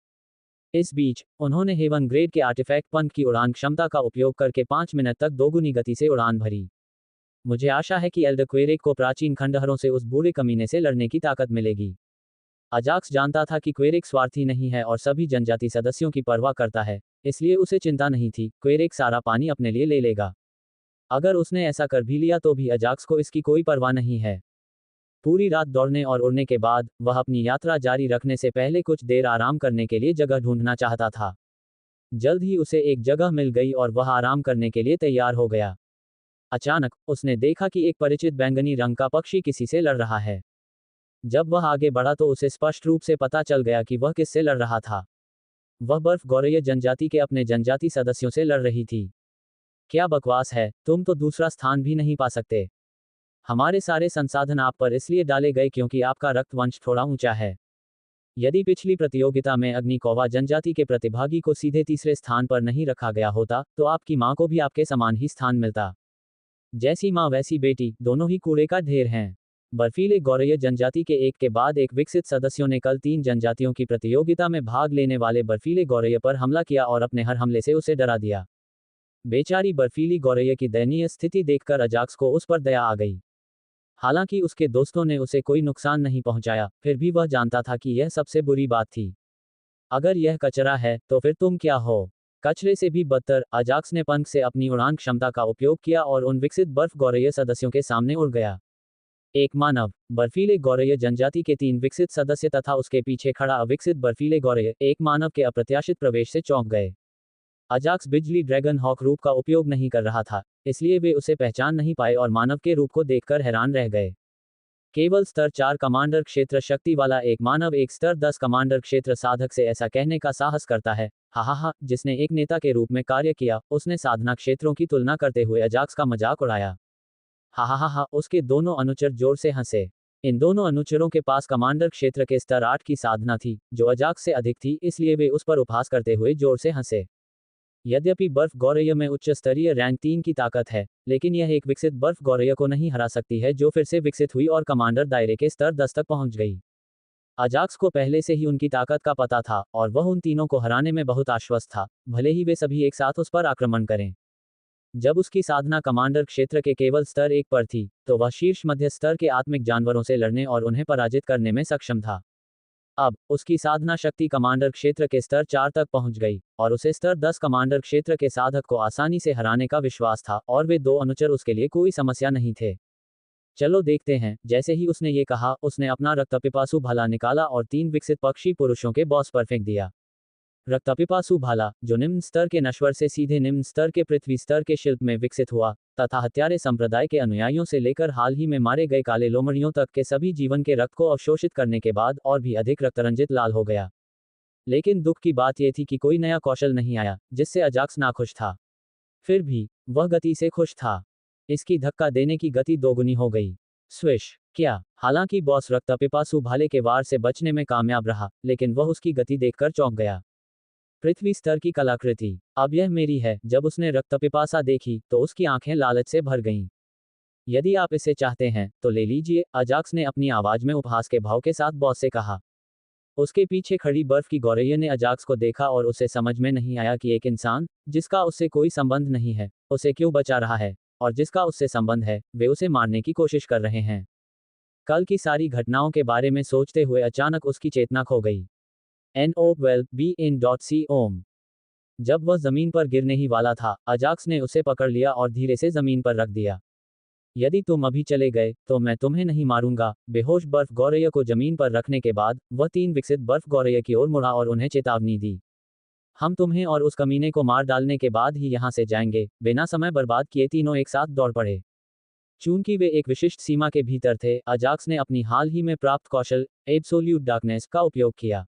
इस बीच, उन्होंने हेवन ग्रेड के आर्टिफैक्ट पंख की उड़ान क्षमता का उपयोग करके 5 मिनट तक दोगुनी गति से उड़ान भरी। मुझे आशा है कि एल्डर क्वेरेक को प्राचीन खंडहरों से उस बूढ़े कमीने से लड़ने की ताकत मिलेगी। अजाक्स जानता था कि क्वेरेक स्वार्थी नहीं है और सभी जनजाति सदस्यों की परवाह करता है, इसलिए उसे चिंता नहीं थी, क्वेरेक सारा पानी अपने लिए ले लेगा। अगर उसने ऐसा कर भी लिया तो भी अजाक्स को इसकी कोई परवाह नहीं है। पूरी रात दौड़ने और उड़ने के बाद, वह अपनी यात्रा जारी रखने से पहले कुछ देर आराम करने के लिए जगह ढूंढना चाहता था। जल्द ही उसे एक जगह मिल गई और वह आराम करने के लिए तैयार हो गया। अचानक, उसने देखा कि एक परिचित बैंगनी रंग का पक्षी किसी से लड़ रहा है। जब वह आगे बढ़ा तो उसे स्पष्ट रूप से पता चल गया कि वह किससे लड़ रहा था। वह बर्फ गौरैया जनजाति के अपने जनजाति सदस्यों से लड़ रही थी। क्या बकवास है, तुम तो दूसरा स्थान भी नहीं पा सकते। हमारे सारे संसाधन आप पर इसलिए डाले गए क्योंकि आपका रक्त वंश थोड़ा ऊंचा है। यदि पिछली प्रतियोगिता में अग्निकोवा जनजाति के प्रतिभागी को सीधे तीसरे स्थान पर नहीं रखा गया होता, तो आपकी माँ को भी आपके समान ही स्थान मिलता। जैसी माँ वैसी बेटी, दोनों ही कूड़े का ढेर हैं। बर्फीले गौरैया जनजाति के एक के बाद एक विकसित सदस्यों ने कल 3 जनजातियों की प्रतियोगिता में भाग लेने वाले बर्फीले गौरैया पर हमला किया और अपने हर हमले से उसे डरा दिया। बेचारी बर्फीली गौरैया की दयनीय स्थिति देखकर अजाक्स को उस पर दया आ गई। हालांकि उसके दोस्तों ने उसे कोई नुकसान नहीं पहुंचाया, फिर भी वह जानता था कि यह सबसे बुरी बात थी। अगर यह कचरा है, तो फिर तुम क्या हो? कचरे से भी बदतर, अजाक्स ने पंख से अपनी उड़ान क्षमता का उपयोग किया और उन विकसित बर्फ गौरय सदस्यों के सामने उड़ गया। एक मानव, बर्फीले गौरय जनजाति के 3 विकसित सदस्य तथा उसके पीछे खड़ा अविकसित बर्फीले गौरय एक मानव के अप्रत्याशित प्रवेश से चौंक गए। अजाक्स बिजली ड्रैगन हॉक रूप का उपयोग नहीं कर रहा था, इसलिए वे उसे पहचान नहीं पाए और मानव के रूप को देखकर हैरान रह गए। केवल स्तर 4 कमांडर क्षेत्र शक्ति वाला एक मानव एक स्तर 10 कमांडर क्षेत्र साधक से ऐसा कहने का साहस करता है, हा हा हा, जिसने एक नेता के रूप में कार्य किया। उसने साधना क्षेत्रों की तुलना करते हुए अजाक्स का मजाक उड़ाया। हा हा हा हा, उसके दोनों अनुचर जोर से हंसे। इन दोनों अनुचरों के पास कमांडर क्षेत्र के स्तर 8 की साधना थी, जो अजाक्स से अधिक थी, इसलिए वे उस पर उपहास करते हुए जोर से हंसे। यद्यपि बर्फ गौरय में उच्च स्तरीय रैंक 3 की ताकत है, लेकिन यह एक विकसित बर्फ गौरय को नहीं हरा सकती है जो फिर से विकसित हुई और कमांडर दायरे के स्तर 10 तक पहुंच गई। अजाक्स को पहले से ही उनकी ताकत का पता था और वह उन तीनों को हराने में बहुत आश्वस्त था, भले ही वे सभी एक साथ उस पर आक्रमण करें। जब उसकी साधना कमांडर क्षेत्र के केवल स्तर 1 पर थी, तो वह शीर्ष मध्य स्तर के आत्मिक जानवरों से लड़ने और उन्हें पराजित करने में सक्षम था। अब उसकी साधना शक्ति कमांडर क्षेत्र के स्तर 4 तक पहुंच गई और उसे स्तर 10 कमांडर क्षेत्र के साधक को आसानी से हराने का विश्वास था और वे 2 अनुचर उसके लिए कोई समस्या नहीं थे। चलो देखते हैं। जैसे ही उसने ये कहा, उसने अपना रक्तपिपासु भाला निकाला और 3 विकसित पक्षी पुरुषों के बॉस पर फेंक दिया। रक्तपिपासु भाला, जो निम्न स्तर के नश्वर से सीधे निम्न स्तर के पृथ्वी स्तर के शिल्प में विकसित हुआ, तथा हत्यारे संप्रदाय के अनुयायियों से लेकर हाल ही में मारे गए काले लोमड़ियों तक के सभी जीवन के रक्त को अवशोषित करने के बाद और भी अधिक रक्तरंजित लाल हो गया। लेकिन दुख की बात यह थी कि कोई नया कौशल नहीं आया, जिससे अजाक्स नाखुश था। फिर भी वह गति से खुश था। इसकी धक्का देने की गति दोगुनी हो गई। स्विश! क्या? हालांकि बॉस रक्तपिपासु भाले के वार से बचने में कामयाब रहा, लेकिन वह उसकी गति देखकर चौंक गया। पृथ्वी स्तर की कलाकृति, अब यह मेरी है। जब उसने रक्तपिपासा देखी, तो उसकी आंखें लालच से भर गईं। यदि आप इसे चाहते हैं, तो ले लीजिए, अजाक्स ने अपनी आवाज में उपहास के भाव के साथ बॉस से कहा। उसके पीछे खड़ी बर्फ की गौरैया ने अजाक्स को देखा और उसे समझ में नहीं आया कि एक इंसान, जिसका उससे कोई संबंध नहीं है, उसे क्यों बचा रहा है, और जिसका उससे संबंध है, वे उसे मारने की कोशिश कर रहे हैं। कल की सारी घटनाओं के बारे में सोचते हुए अचानक उसकी चेतना खो गई। NOWELL-BE-IN.C ओम। जब वह जमीन पर गिरने ही वाला था, अजाक्स ने उसे पकड़ लिया और धीरे से जमीन पर रख दिया। यदि तुम अभी चले गए, तो मैं तुम्हें नहीं मारूंगा। बेहोश बर्फ गौरैया को जमीन पर रखने के बाद, वह 3 विकसित बर्फ गौरैया की ओर मुड़ा और उन्हें चेतावनी दी। हम तुम्हें और उस कमीने को मार डालने के बाद ही यहां से जाएंगे। बिना समय बर्बाद किए तीनों एक साथ दौड़ पड़े। चूंकि वे एक विशिष्ट सीमा के भीतर थे, अजाक्स ने अपनी हाल ही में प्राप्त कौशल एब्सोल्यूट डार्कनेस का उपयोग किया।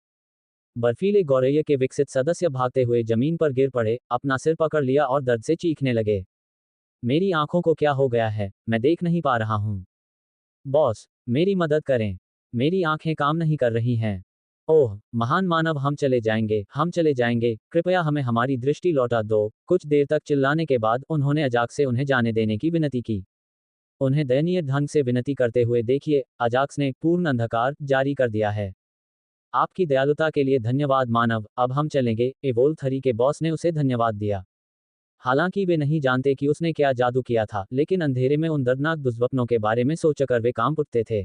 बर्फीले गौरैया के विकसित सदस्य भागते हुए जमीन पर गिर पड़े, अपना सिर पकड़ लिया और दर्द से चीखने लगे। मेरी आंखों को क्या हो गया है? मैं देख नहीं पा रहा हूँ। बॉस, मेरी मदद करें। मेरी आंखें काम नहीं कर रही हैं। ओह, महान मानव, हम चले जाएंगे, हम चले जाएंगे, कृपया हमें हमारी दृष्टि लौटा दो। कुछ देर तक चिल्लाने के बाद उन्होंने अजाक्स से उन्हें जाने देने की विनती की। उन्हें दयनीय ढंग से विनती करते हुए देखिए, अजाक्स ने पूर्ण अंधकार जारी कर दिया है। आपकी दयालुता के लिए धन्यवाद मानव, अब हम चलेंगे। एवोल्व 3 के बॉस ने उसे धन्यवाद दिया। हालांकि वे नहीं जानते कि उसने क्या जादू किया था, लेकिन अंधेरे में उन दर्दनाक दुष्स्वप्नों के बारे में सोचकर वे कांप उठते थे।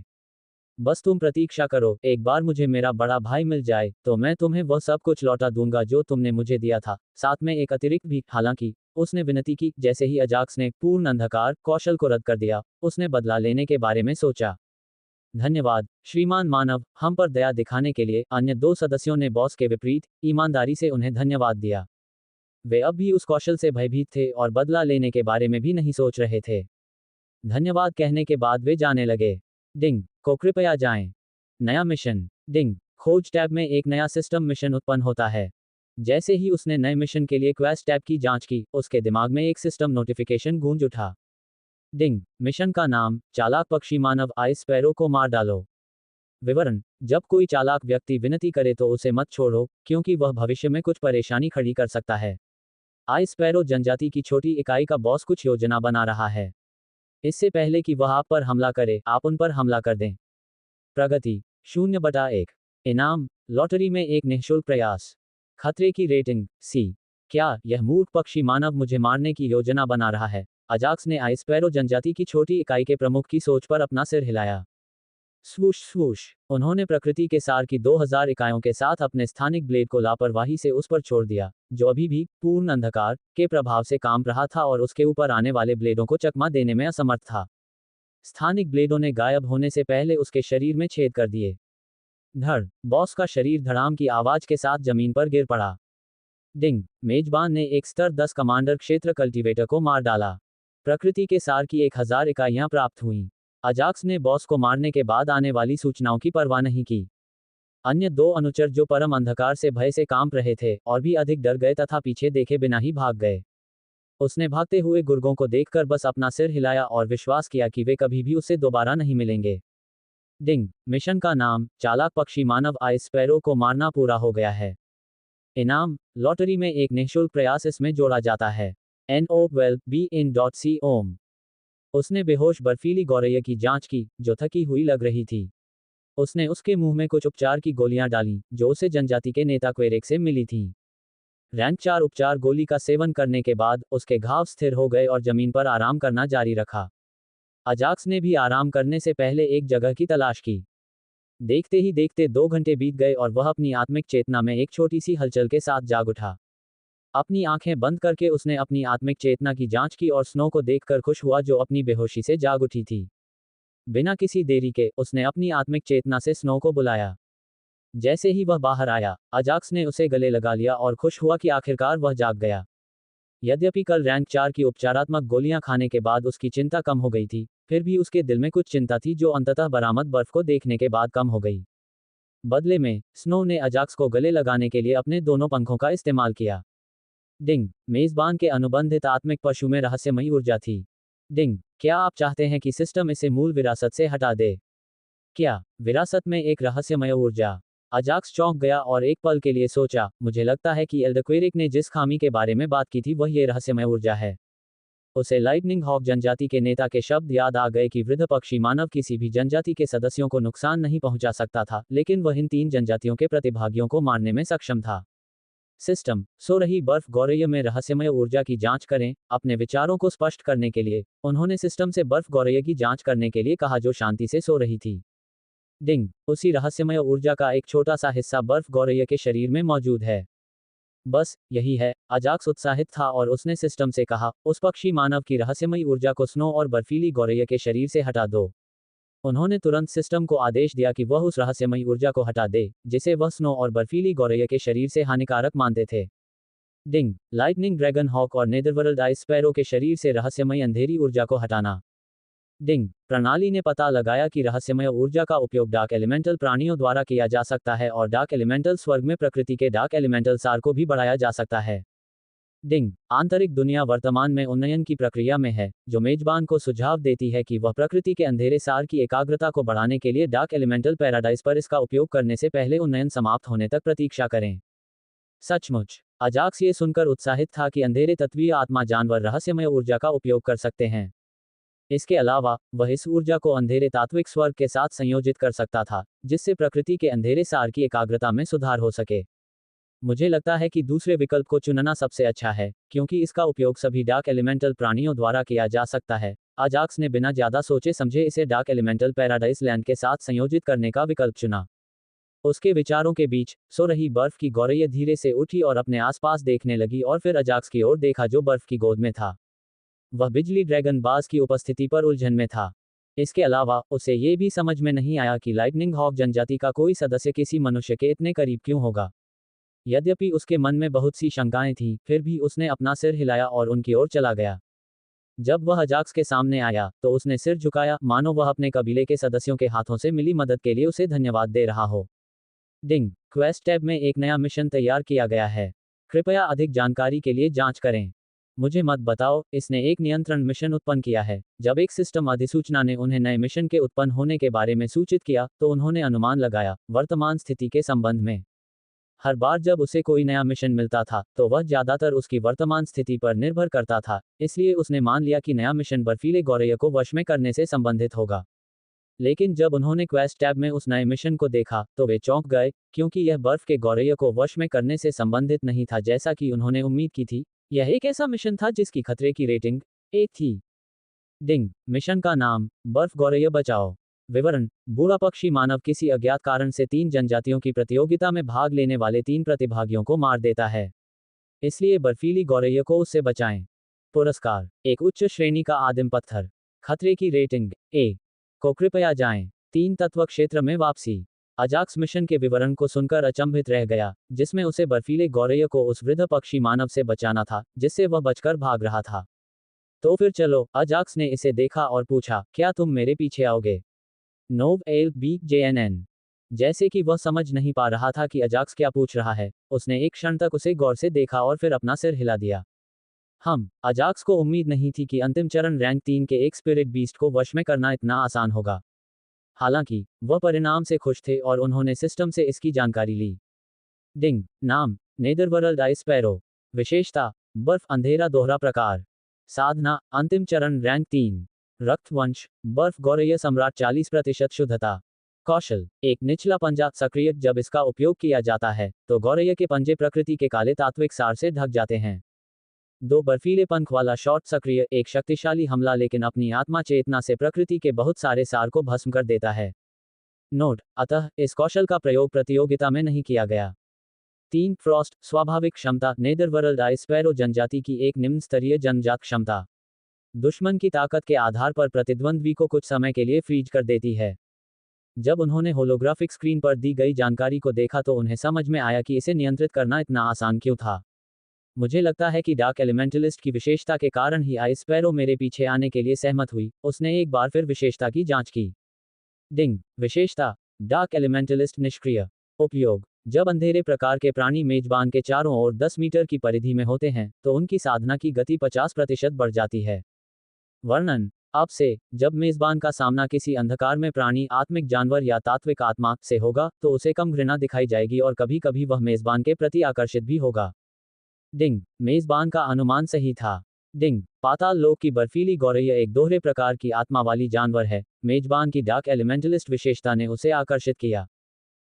बस तुम प्रतीक्षा करो, एक बार मुझे मेरा बड़ा भाई मिल जाए, तो मैं तुम्हें वह सब कुछ लौटा दूंगा जो तुमने मुझे दिया था, साथ में एक अतिरिक्त भी। हालांकि उसने विनती की, जैसे ही अजाक्स ने पूर्ण अंधकार कौशल को रद्द कर दिया, उसने बदला लेने के बारे में सोचा। धन्यवाद, श्रीमान मानव, हम पर दया दिखाने के लिए। अन्य 2 सदस्यों ने बॉस के विपरीत ईमानदारी से उन्हें धन्यवाद दिया। वे अब भी उस कौशल से भयभीत थे और बदला लेने के बारे में भी नहीं सोच रहे थे। धन्यवाद कहने के बाद वे जाने लगे। डिंग को कृपया जाएं। नया मिशन। डिंग खोज टैब में एक नया सिस्टम मिशन उत्पन्न होता है। जैसे ही उसने नए मिशन के लिए क्वेस्ट टैब की जांच की, उसके दिमाग में एक सिस्टम नोटिफिकेशन गूंज उठा। डिंग मिशन का नाम, चालाक पक्षी मानव आइस स्पैरो को मार डालो। विवरण, जब कोई चालाक व्यक्ति विनती करे तो उसे मत छोड़ो, क्योंकि वह भविष्य में कुछ परेशानी खड़ी कर सकता है। आइस स्पैरो जनजाति की छोटी इकाई का बॉस कुछ योजना बना रहा है। इससे पहले कि वह आप पर हमला करे, आप उन पर हमला कर दें। प्रगति 0/1। इनाम, लॉटरी में एक निःशुल्क प्रयास। खतरे की रेटिंग C। क्या यह मूर्ख पक्षी मानव मुझे मारने की योजना बना रहा है? अजाक्स ने आइस्पैरो जनजाति की छोटी इकाई के प्रमुख की सोच पर अपना सिर हिलाया। स्वूश स्वूश। उन्होंने प्रकृति के सार की 2000 इकाइयों के साथ अपने स्थानिक ब्लेड को लापरवाही से उस पर छोड़ दिया, जो अभी भी पूर्ण अंधकार के प्रभाव से काम रहा था और उसके ऊपर आने वाले ब्लेडों को चकमा देने में असमर्थ था। स्थानिक ब्लेडों ने गायब होने से पहले उसके शरीर में छेद कर दिए। धड़। बॉस का शरीर धड़ाम की आवाज के साथ जमीन पर गिर पड़ा। डिंग। मेजबान ने एक स्तर 10 कमांडर क्षेत्र कल्टीवेटर को मार डाला। प्रकृति के सार की 1000 इकाइयां प्राप्त हुईं। अजाक्स ने बॉस को मारने के बाद आने वाली सूचनाओं की परवाह नहीं की। अन्य 2 अनुचर जो परम अंधकार से भय से कांप रहे थे और भी अधिक डर गए तथा पीछे देखे बिना ही भाग गए। उसने भागते हुए गुर्गों को देखकर बस अपना सिर हिलाया और विश्वास किया कि वे कभी भी उससे दोबारा नहीं मिलेंगे। डिंग। मिशन का नाम, चालाक पक्षी मानव आइस्पैरो को मारना पूरा हो गया है। इनाम, लॉटरी में एक निःशुल्क प्रयास इसमें जोड़ा जाता है। NO12BIN.com। उसने बेहोश बर्फीली गौरैया की जांच की, जो थकी हुई लग रही थी। उसने उसके मुंह में कुछ उपचार की गोलियां डालीं, जो उसे जनजाति के नेता क्वेरेक से मिली थीं। रैंक 4 उपचार गोली का सेवन करने के बाद उसके घाव स्थिर हो गए और जमीन पर आराम करना जारी रखा। अजाक्स ने भी आराम करने से पहले एक जगह की तलाश की। देखते ही देखते 2 घंटे बीत गए और वह अपनी आत्मिक चेतना में एक छोटी सी हलचल के साथ जाग उठा। अपनी आंखें बंद करके उसने अपनी आत्मिक चेतना की जांच की और स्नो को देखकर खुश हुआ, जो अपनी बेहोशी से जाग उठी थी। बिना किसी देरी के उसने अपनी आत्मिक चेतना से स्नो को बुलाया। जैसे ही वह बाहर आया, अजाक्स ने उसे गले लगा लिया और खुश हुआ कि आखिरकार वह जाग गया। यद्यपि कल रैंक 4 की उपचारात्मक गोलियां खाने के बाद उसकी चिंता कम हो गई थी, फिर भी उसके दिल में कुछ चिंता थी जो अंततः बरामद बर्फ को देखने के बाद कम हो गई। बदले में, स्नो ने अजाक्स को गले लगाने के लिए अपने दोनों पंखों का इस्तेमाल किया। डिंग। मेजबान के अनुबंधित आत्मिक पशु में रहस्यमयी ऊर्जा थी। डिंग। क्या आप चाहते हैं कि सिस्टम इसे मूल विरासत से हटा दे? क्या विरासत में एक रहस्यमय ऊर्जा? अजाक्स चौंक गया और एक पल के लिए सोचा, मुझे लगता है कि एल्डक्वेरिक ने जिस खामी के बारे में बात की थी वह ये रहस्यमय ऊर्जा है। उसे लाइटनिंग हॉक जनजाति के नेता के शब्द याद आ गए कि वृद्ध पक्षी मानव किसी भी जनजाति के सदस्यों को नुकसान नहीं पहुंचा सकता था, लेकिन वह इन 3 जनजातियों के प्रतिभागियों को मारने में सक्षम था। सिस्टम, सो रही बर्फ गौरैया में रहस्यमय ऊर्जा की जांच करें। अपने विचारों को स्पष्ट करने के लिए, उन्होंने सिस्टम से बर्फ गौरैया की जांच करने के लिए कहा जो शांति से सो रही थी। डिंग। उसी रहस्यमय ऊर्जा का एक छोटा सा हिस्सा बर्फ गौरैया के शरीर में मौजूद है। बस यही है। अजाक्स उत्साहित था और उसने सिस्टम से कहा, उस पक्षी मानव की रहस्यमयी ऊर्जा को स्नो और बर्फीली गौरैया के शरीर से हटा दो। उन्होंने तुरंत सिस्टम को आदेश दिया कि वह उस रहस्यमयी ऊर्जा को हटा दे, जिसे वह स्नो और बर्फीली गौरैया के शरीर से हानिकारक मानते थे। डिंग। लाइटनिंग ड्रैगन हॉक और नेदरवर्ल्ड आइस स्पैरो के शरीर से रहस्यमयी अंधेरी ऊर्जा को हटाना। डिंग। प्रणाली ने पता लगाया कि रहस्यमय ऊर्जा का उपयोग डार्क एलिमेंटल प्राणियों द्वारा किया जा सकता है और डार्क एलिमेंटल स्वर्ग में प्रकृति के डार्क एलिमेंटल सार को भी बढ़ाया जा सकता है। डिंग। आंतरिक दुनिया वर्तमान में उन्नयन की प्रक्रिया में है, जो मेजबान को सुझाव देती है कि वह प्रकृति के अंधेरे सार की एकाग्रता को बढ़ाने के लिए डार्क एलिमेंटल पैराडाइज पर इसका उपयोग करने से पहले उन्नयन समाप्त होने तक प्रतीक्षा करें। सचमुच। अजाक्स ये सुनकर उत्साहित था कि अंधेरे तत्वीय आत्मा जानवर रहस्यमय ऊर्जा का उपयोग कर सकते हैं। इसके अलावा, वह इस ऊर्जा को अंधेरे तात्विक स्वर्ग के साथ संयोजित कर सकता था, जिससे प्रकृति के अंधेरे सार की एकाग्रता में सुधार हो सके। मुझे लगता है कि दूसरे विकल्प को चुनना सबसे अच्छा है, क्योंकि इसका उपयोग सभी डार्क एलिमेंटल प्राणियों द्वारा किया जा सकता है। अजाक्स ने बिना ज्यादा सोचे समझे इसे डार्क एलिमेंटल पैराडाइज लैंड के साथ संयोजित करने का विकल्प चुना। उसके विचारों के बीच, सो रही बर्फ की गौरैया धीरे से उठी और अपने आसपास देखने लगी और फिर अजाक्स की ओर देखा जो बर्फ की गोद में था। वह बिजली ड्रैगन बाज की उपस्थिति पर उलझन में था। इसके अलावा, उसे ये भी समझ में नहीं आया कि लाइटनिंग हॉक जनजाति का कोई सदस्य किसी मनुष्य के इतने करीब क्यों होगा। यद्यपि उसके मन में बहुत सी शंकाएं थीं, फिर भी उसने अपना सिर हिलाया और उनकी ओर चला गया। जब वह अजाक्स के सामने आया, तो उसने सिर झुकाया, मानो वह अपने कबीले के सदस्यों के हाथों से मिली मदद के लिए उसे धन्यवाद दे रहा हो। डिंग। क्वेस्ट टैब में एक नया मिशन तैयार किया गया है। कृपया अधिक जानकारी के लिए जांच करें। मुझे मत बताओ, इसने एक नियंत्रण मिशन उत्पन्न किया है। जब एक सिस्टम अधिसूचना ने उन्हें नए मिशन के उत्पन्न होने के बारे में सूचित किया, तो उन्होंने अनुमान लगाया, वर्तमान स्थिति के संबंध में। हर बार जब उसे कोई नया मिशन मिलता था, तो वह ज्यादातर उसकी वर्तमान स्थिति पर निर्भर करता था, इसलिए उसने मान लिया कि नया मिशन बर्फीले गौरैया को वश में करने से संबंधित होगा। लेकिन जब उन्होंने क्वेस्ट टैब में उस नए मिशन को देखा, तो वे चौंक गए, क्योंकि यह बर्फ के गौरैया को वश में करने से संबंधित नहीं था जैसा कि उन्होंने उम्मीद की थी। यह एक ऐसा मिशन था जिसकी खतरे की रेटिंग ए थी। डिंग, मिशन का नाम, बर्फ गौरैया बचाओ। विवरण, बूढ़ा पक्षी मानव किसी अज्ञात कारण से 3 जनजातियों की प्रतियोगिता में भाग लेने वाले 3 प्रतिभागियों को मार देता है। इसलिए बर्फीली गौरैया को उससे बचाएं। पुरस्कार, एक उच्च श्रेणी का आदिम पत्थर। खतरे की रेटिंग ए को कृपया जाएं। 3 तत्व क्षेत्र में वापसी। अजाक्स मिशन के विवरण को सुनकर अचंभित रह गया, जिसमें उसे बर्फीले गौरैया को उस वृद्ध पक्षी मानव से बचाना था, जिससे वह बचकर भाग रहा था। तो फिर चलो, अजाक्स ने इसे देखा और पूछा, क्या तुम मेरे पीछे आओगे? नोव एल बी जेएनएन। जैसे कि वह समझ नहीं पा रहा था कि अजाक्स क्या पूछ रहा है, उसने एक क्षण तक उसे गौर से देखा और फिर अपना सिर हिला दिया। अजाक्स को उम्मीद नहीं थी कि अंतिम चरण रैंक 3 के एक स्पिरिट बीस्ट को वश में करना इतना आसान होगा। हालांकि वह परिणाम से खुश थे और उन्होंने सिस्टम से इसकी जानकारी ली। डिंग, नाम, नेदरवर्ल्ड आइस स्पैरो। विशेषता, बर्फ अंधेरा दोहरा प्रकार। साधना, अंतिम चरण रैंक 3। रक्तवंश, बर्फ गौरैया सम्राट 40% शुद्धता। कौशल, एक निचला पंजा सक्रिय। जब इसका उपयोग किया जाता है तो गौरैया के पंजे प्रकृति के काले तात्विक सार से ढक जाते हैं। 2 बर्फीले पंख वाला शॉट सक्रिय, एक शक्तिशाली हमला लेकिन अपनी आत्मा चेतना से प्रकृति के बहुत सारे सार को भस्म कर देता है। नोट, अतः इस कौशल का प्रयोग प्रतियोगिता में नहीं किया गया। 3 फ्रॉस्ट, स्वाभाविक क्षमता, नेदरवर्ल्ड आइस स्पैरो जनजाति की एक निम्न स्तरीय जन्मजात क्षमता। दुश्मन की ताकत के आधार पर प्रतिद्वंद्वी को कुछ समय के लिए फ्रीज कर देती है। जब उन्होंने होलोग्राफिक स्क्रीन पर दी गई जानकारी को देखा तो उन्हें समझ में आया कि इसे नियंत्रित करना इतना आसान क्यों था। मुझे लगता है कि डार्क एलिमेंटलिस्ट की विशेषता के कारण ही आइस स्पैरो मेरे पीछे आने के लिए सहमत हुई। उसने एक बार फिर विशेषता की जांच की। डिंग, विशेषता, डार्क एलिमेंटलिस्ट निष्क्रिय। उपयोग, जब अंधेरे प्रकार के प्राणी मेजबान के चारों ओर 10 मीटर की परिधि में होते हैं तो उनकी साधना की गति 50% बढ़ जाती है। वर्णन, अब से जब मेजबान का सामना किसी अंधकार में प्राणी, आत्मिक जानवर या तात्विक आत्मा से होगा तो उसे कम घृणा दिखाई जाएगी और कभी कभी वह मेजबान के प्रति आकर्षित भी होगा। डिंग, मेजबान का अनुमान सही था। डिंग, पाताल लोक की बर्फीली गौरैया एक दोहरे प्रकार की आत्मा वाली जानवर है। मेजबान की डार्क एलिमेंटलिस्ट विशेषता ने उसे आकर्षित किया।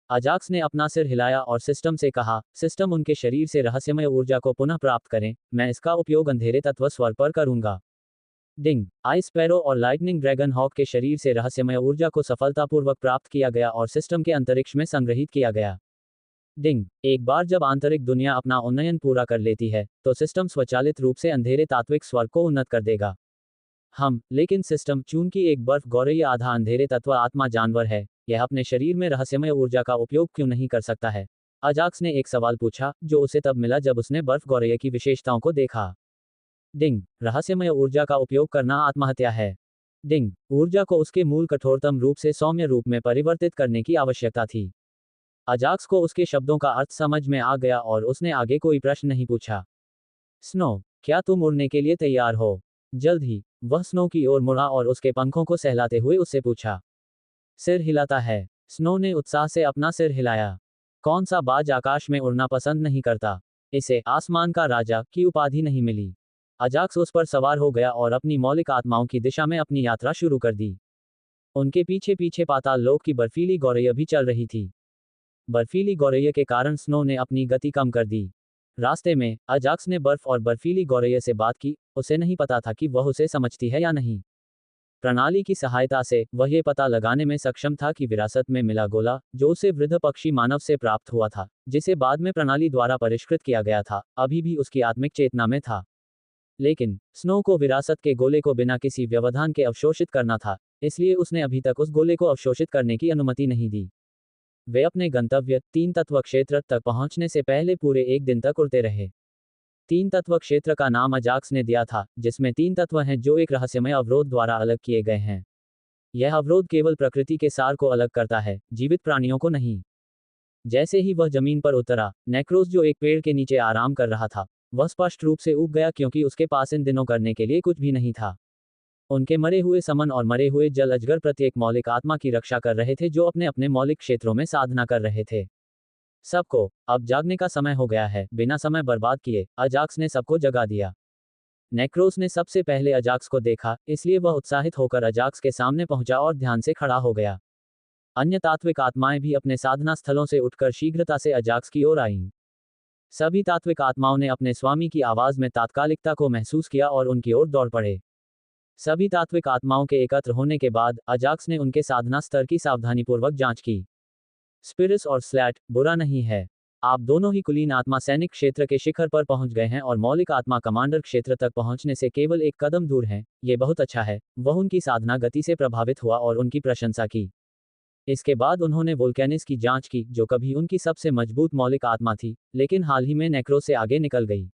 अजाक्स ने अपना सिर हिलाया और सिस्टम से कहा, सिस्टम उनके शरीर से रहस्यमय ऊर्जा को पुनः प्राप्त करें, मैं इसका उपयोग अंधेरे तत्व स्वर पर करूंगा। डिंग, आइस स्पैरो और लाइटनिंग ड्रैगन हॉक के शरीर से रहस्यमय ऊर्जा को सफलतापूर्वक प्राप्त किया गया और सिस्टम के अंतरिक्ष में संग्रहित किया गया। डिंग, एक बार जब आंतरिक दुनिया अपना उन्नयन पूरा कर लेती है तो सिस्टम स्वचालित रूप से अंधेरे तात्विक स्वर को उन्नत कर देगा। लेकिन सिस्टम, चूंकि एक बर्फ गौरैया आधा अंधेरे तत्व आत्मा जानवर है, यह अपने शरीर में रहस्यमय ऊर्जा का उपयोग क्यों नहीं कर सकता है? अजाक्स ने एक सवाल पूछा, जो उसे तब मिला जब उसने बर्फ गौरैया की विशेषताओं को देखा। डिंग, रहस्यमय ऊर्जा का उपयोग करना आत्महत्या है। डिंग, ऊर्जा को उसके मूल कठोरतम रूप से सौम्य रूप में परिवर्तित करने की आवश्यकता थी। अजाक्स को उसके शब्दों का अर्थ समझ में आ गया और उसने आगे कोई प्रश्न नहीं पूछा। स्नो, क्या तुम उड़ने के लिए तैयार हो? जल्द ही वह स्नो की ओर मुड़ा और उसके पंखों को सहलाते हुए उससे पूछा। सिर हिलाता है। स्नो ने उत्साह से अपना सिर हिलाया। कौन सा बाज आकाश में उड़ना पसंद नहीं करता? इसे आसमान का राजा की उपाधि नहीं मिली। अजाक्स उस पर सवार हो गया और अपनी मौलिक आत्माओं की दिशा में अपनी यात्रा शुरू कर दी। उनके पीछे पीछे पाताल लोक की बर्फीली गौरैया भी चल रही थी। बर्फीली गौरैया के कारण स्नो ने अपनी गति कम कर दी। रास्ते में अजाक्स ने बर्फ और बर्फीली गौरैया से बात की। उसे नहीं पता था कि वह उसे समझती है या नहीं। प्रणाली की सहायता से वह ये पता लगाने में सक्षम था कि विरासत में मिला गोला, जो उसे वृद्ध पक्षी मानव से प्राप्त हुआ था, जिसे बाद में प्रणाली द्वारा परिष्कृत किया गया था, अभी भी उसकी आत्मिक चेतना में था। लेकिन स्नो को विरासत के गोले को बिना किसी व्यवधान के अवशोषित करना था, इसलिए उसने अभी तक उस गोले को अवशोषित करने की अनुमति नहीं दी। वे अपने गंतव्य 3 तत्व क्षेत्र तक पहुंचने से पहले पूरे 1 दिन तक उड़ते रहे। 3 तत्व क्षेत्र का नाम अजाक्स ने दिया था, जिसमें 3 तत्व हैं जो एक रहस्यमय अवरोध द्वारा अलग किए गए हैं। यह अवरोध केवल प्रकृति के सार को अलग करता है, जीवित प्राणियों को नहीं। जैसे ही वह जमीन पर उतरा, नेक्रोस जो एक पेड़ के नीचे आराम कर रहा था, वह स्पष्ट रूप से ऊब गया क्योंकि उसके पास इन दिनों करने के लिए कुछ भी नहीं था। उनके मरे हुए समन और मरे हुए जल अजगर प्रत्येक मौलिक आत्मा की रक्षा कर रहे थे जो अपने अपने मौलिक क्षेत्रों में साधना कर रहे थे। सबको अब जागने का समय हो गया है। बिना समय बर्बाद किए अजाक्स ने सबको जगा दिया। नेक्रोस ने सबसे पहले अजाक्स को देखा, इसलिए वह उत्साहित होकर अजाक्स के सामने पहुंचा और ध्यान से खड़ा हो गया। अन्य तात्विक आत्माएं भी अपने साधना स्थलों से उठकर शीघ्रता से अजाक्स की ओर आईं। सभी तात्विक आत्माओं ने अपने स्वामी की आवाज में तात्कालिकता को महसूस किया और उनकी ओर दौड़ पड़े। सभी तात्विक आत्माओं के एकत्र होने के बाद अजाक्स ने उनके साधना स्तर की सावधानीपूर्वक जांच की। स्पिरिस और स्लैट, बुरा नहीं है। आप दोनों ही कुलीन आत्मा सैनिक क्षेत्र के शिखर पर पहुंच गए हैं और मौलिक आत्मा कमांडर क्षेत्र तक पहुंचने से केवल एक कदम दूर हैं। ये बहुत अच्छा है। वह उनकी साधना गति से प्रभावित हुआ और उनकी प्रशंसा की। इसके बाद उन्होंने वोल्केनिस की जांच की, जो कभी उनकी सबसे मजबूत मौलिक आत्मा थी, लेकिन हाल ही में नेक्रो से आगे निकल गई।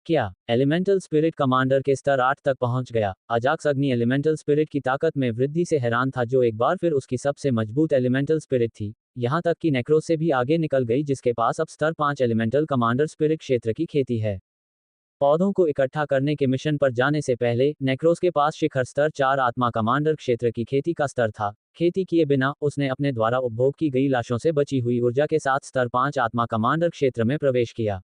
क्या एलिमेंटल स्पिरिट कमांडर के स्तर 8 तक पहुंच गया? अजाक्स अग्नि एलिमेंटल स्पिरिट की ताकत में वृद्धि से हैरान था, जो एक बार फिर उसकी सबसे मजबूत एलिमेंटल स्पिरिट थी। यहां तक कि नेक्रोस से भी आगे निकल गई, जिसके पास अब स्तर 5 एलिमेंटल कमांडर स्पिरिट क्षेत्र की खेती है। पौधों को इकट्ठा करने के मिशन पर जाने से पहले नेक्रोस के पास शिखर स्तर 4 आत्मा कमांडर क्षेत्र की खेती का स्तर था। खेती किए बिना उसने अपने द्वारा उपभोग की गई लाशों से बची हुई ऊर्जा के साथ स्तर 5 आत्मा कमांडर क्षेत्र में प्रवेश किया।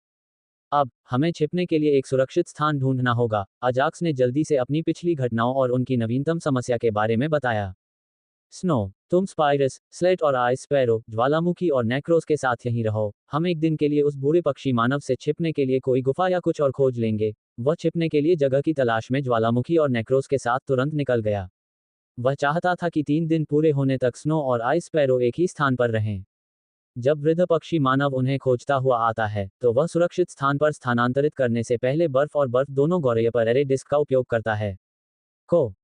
अब हमें छिपने के लिए एक सुरक्षित स्थान ढूंढना होगा। अजाक्स ने जल्दी से अपनी पिछली घटनाओं और उनकी नवीनतम समस्या के बारे में बताया। स्नो, तुम स्पाइरस, स्लेट और आइस स्पैरो, ज्वालामुखी और नेक्रोस के साथ यहीं रहो। हम एक दिन के लिए उस बूढ़े पक्षी मानव से छिपने के लिए कोई गुफा या कुछ और खोज लेंगे। वह छिपने के लिए जगह की तलाश में ज्वालामुखी और नेक्रोस के साथ तुरंत निकल गया। वह चाहता था कि 3 दिन पूरे होने तक स्नो और आइस स्पैरो एक ही स्थान पर रहें। जब वृद्ध पक्षी मानव उन्हें खोजता हुआ आता है, तो वह सुरक्षित स्थान पर स्थानांतरित करने से पहले बर्फ और बर्फ दोनों गौरय पर एरे डिस्क का उपयोग करता है। को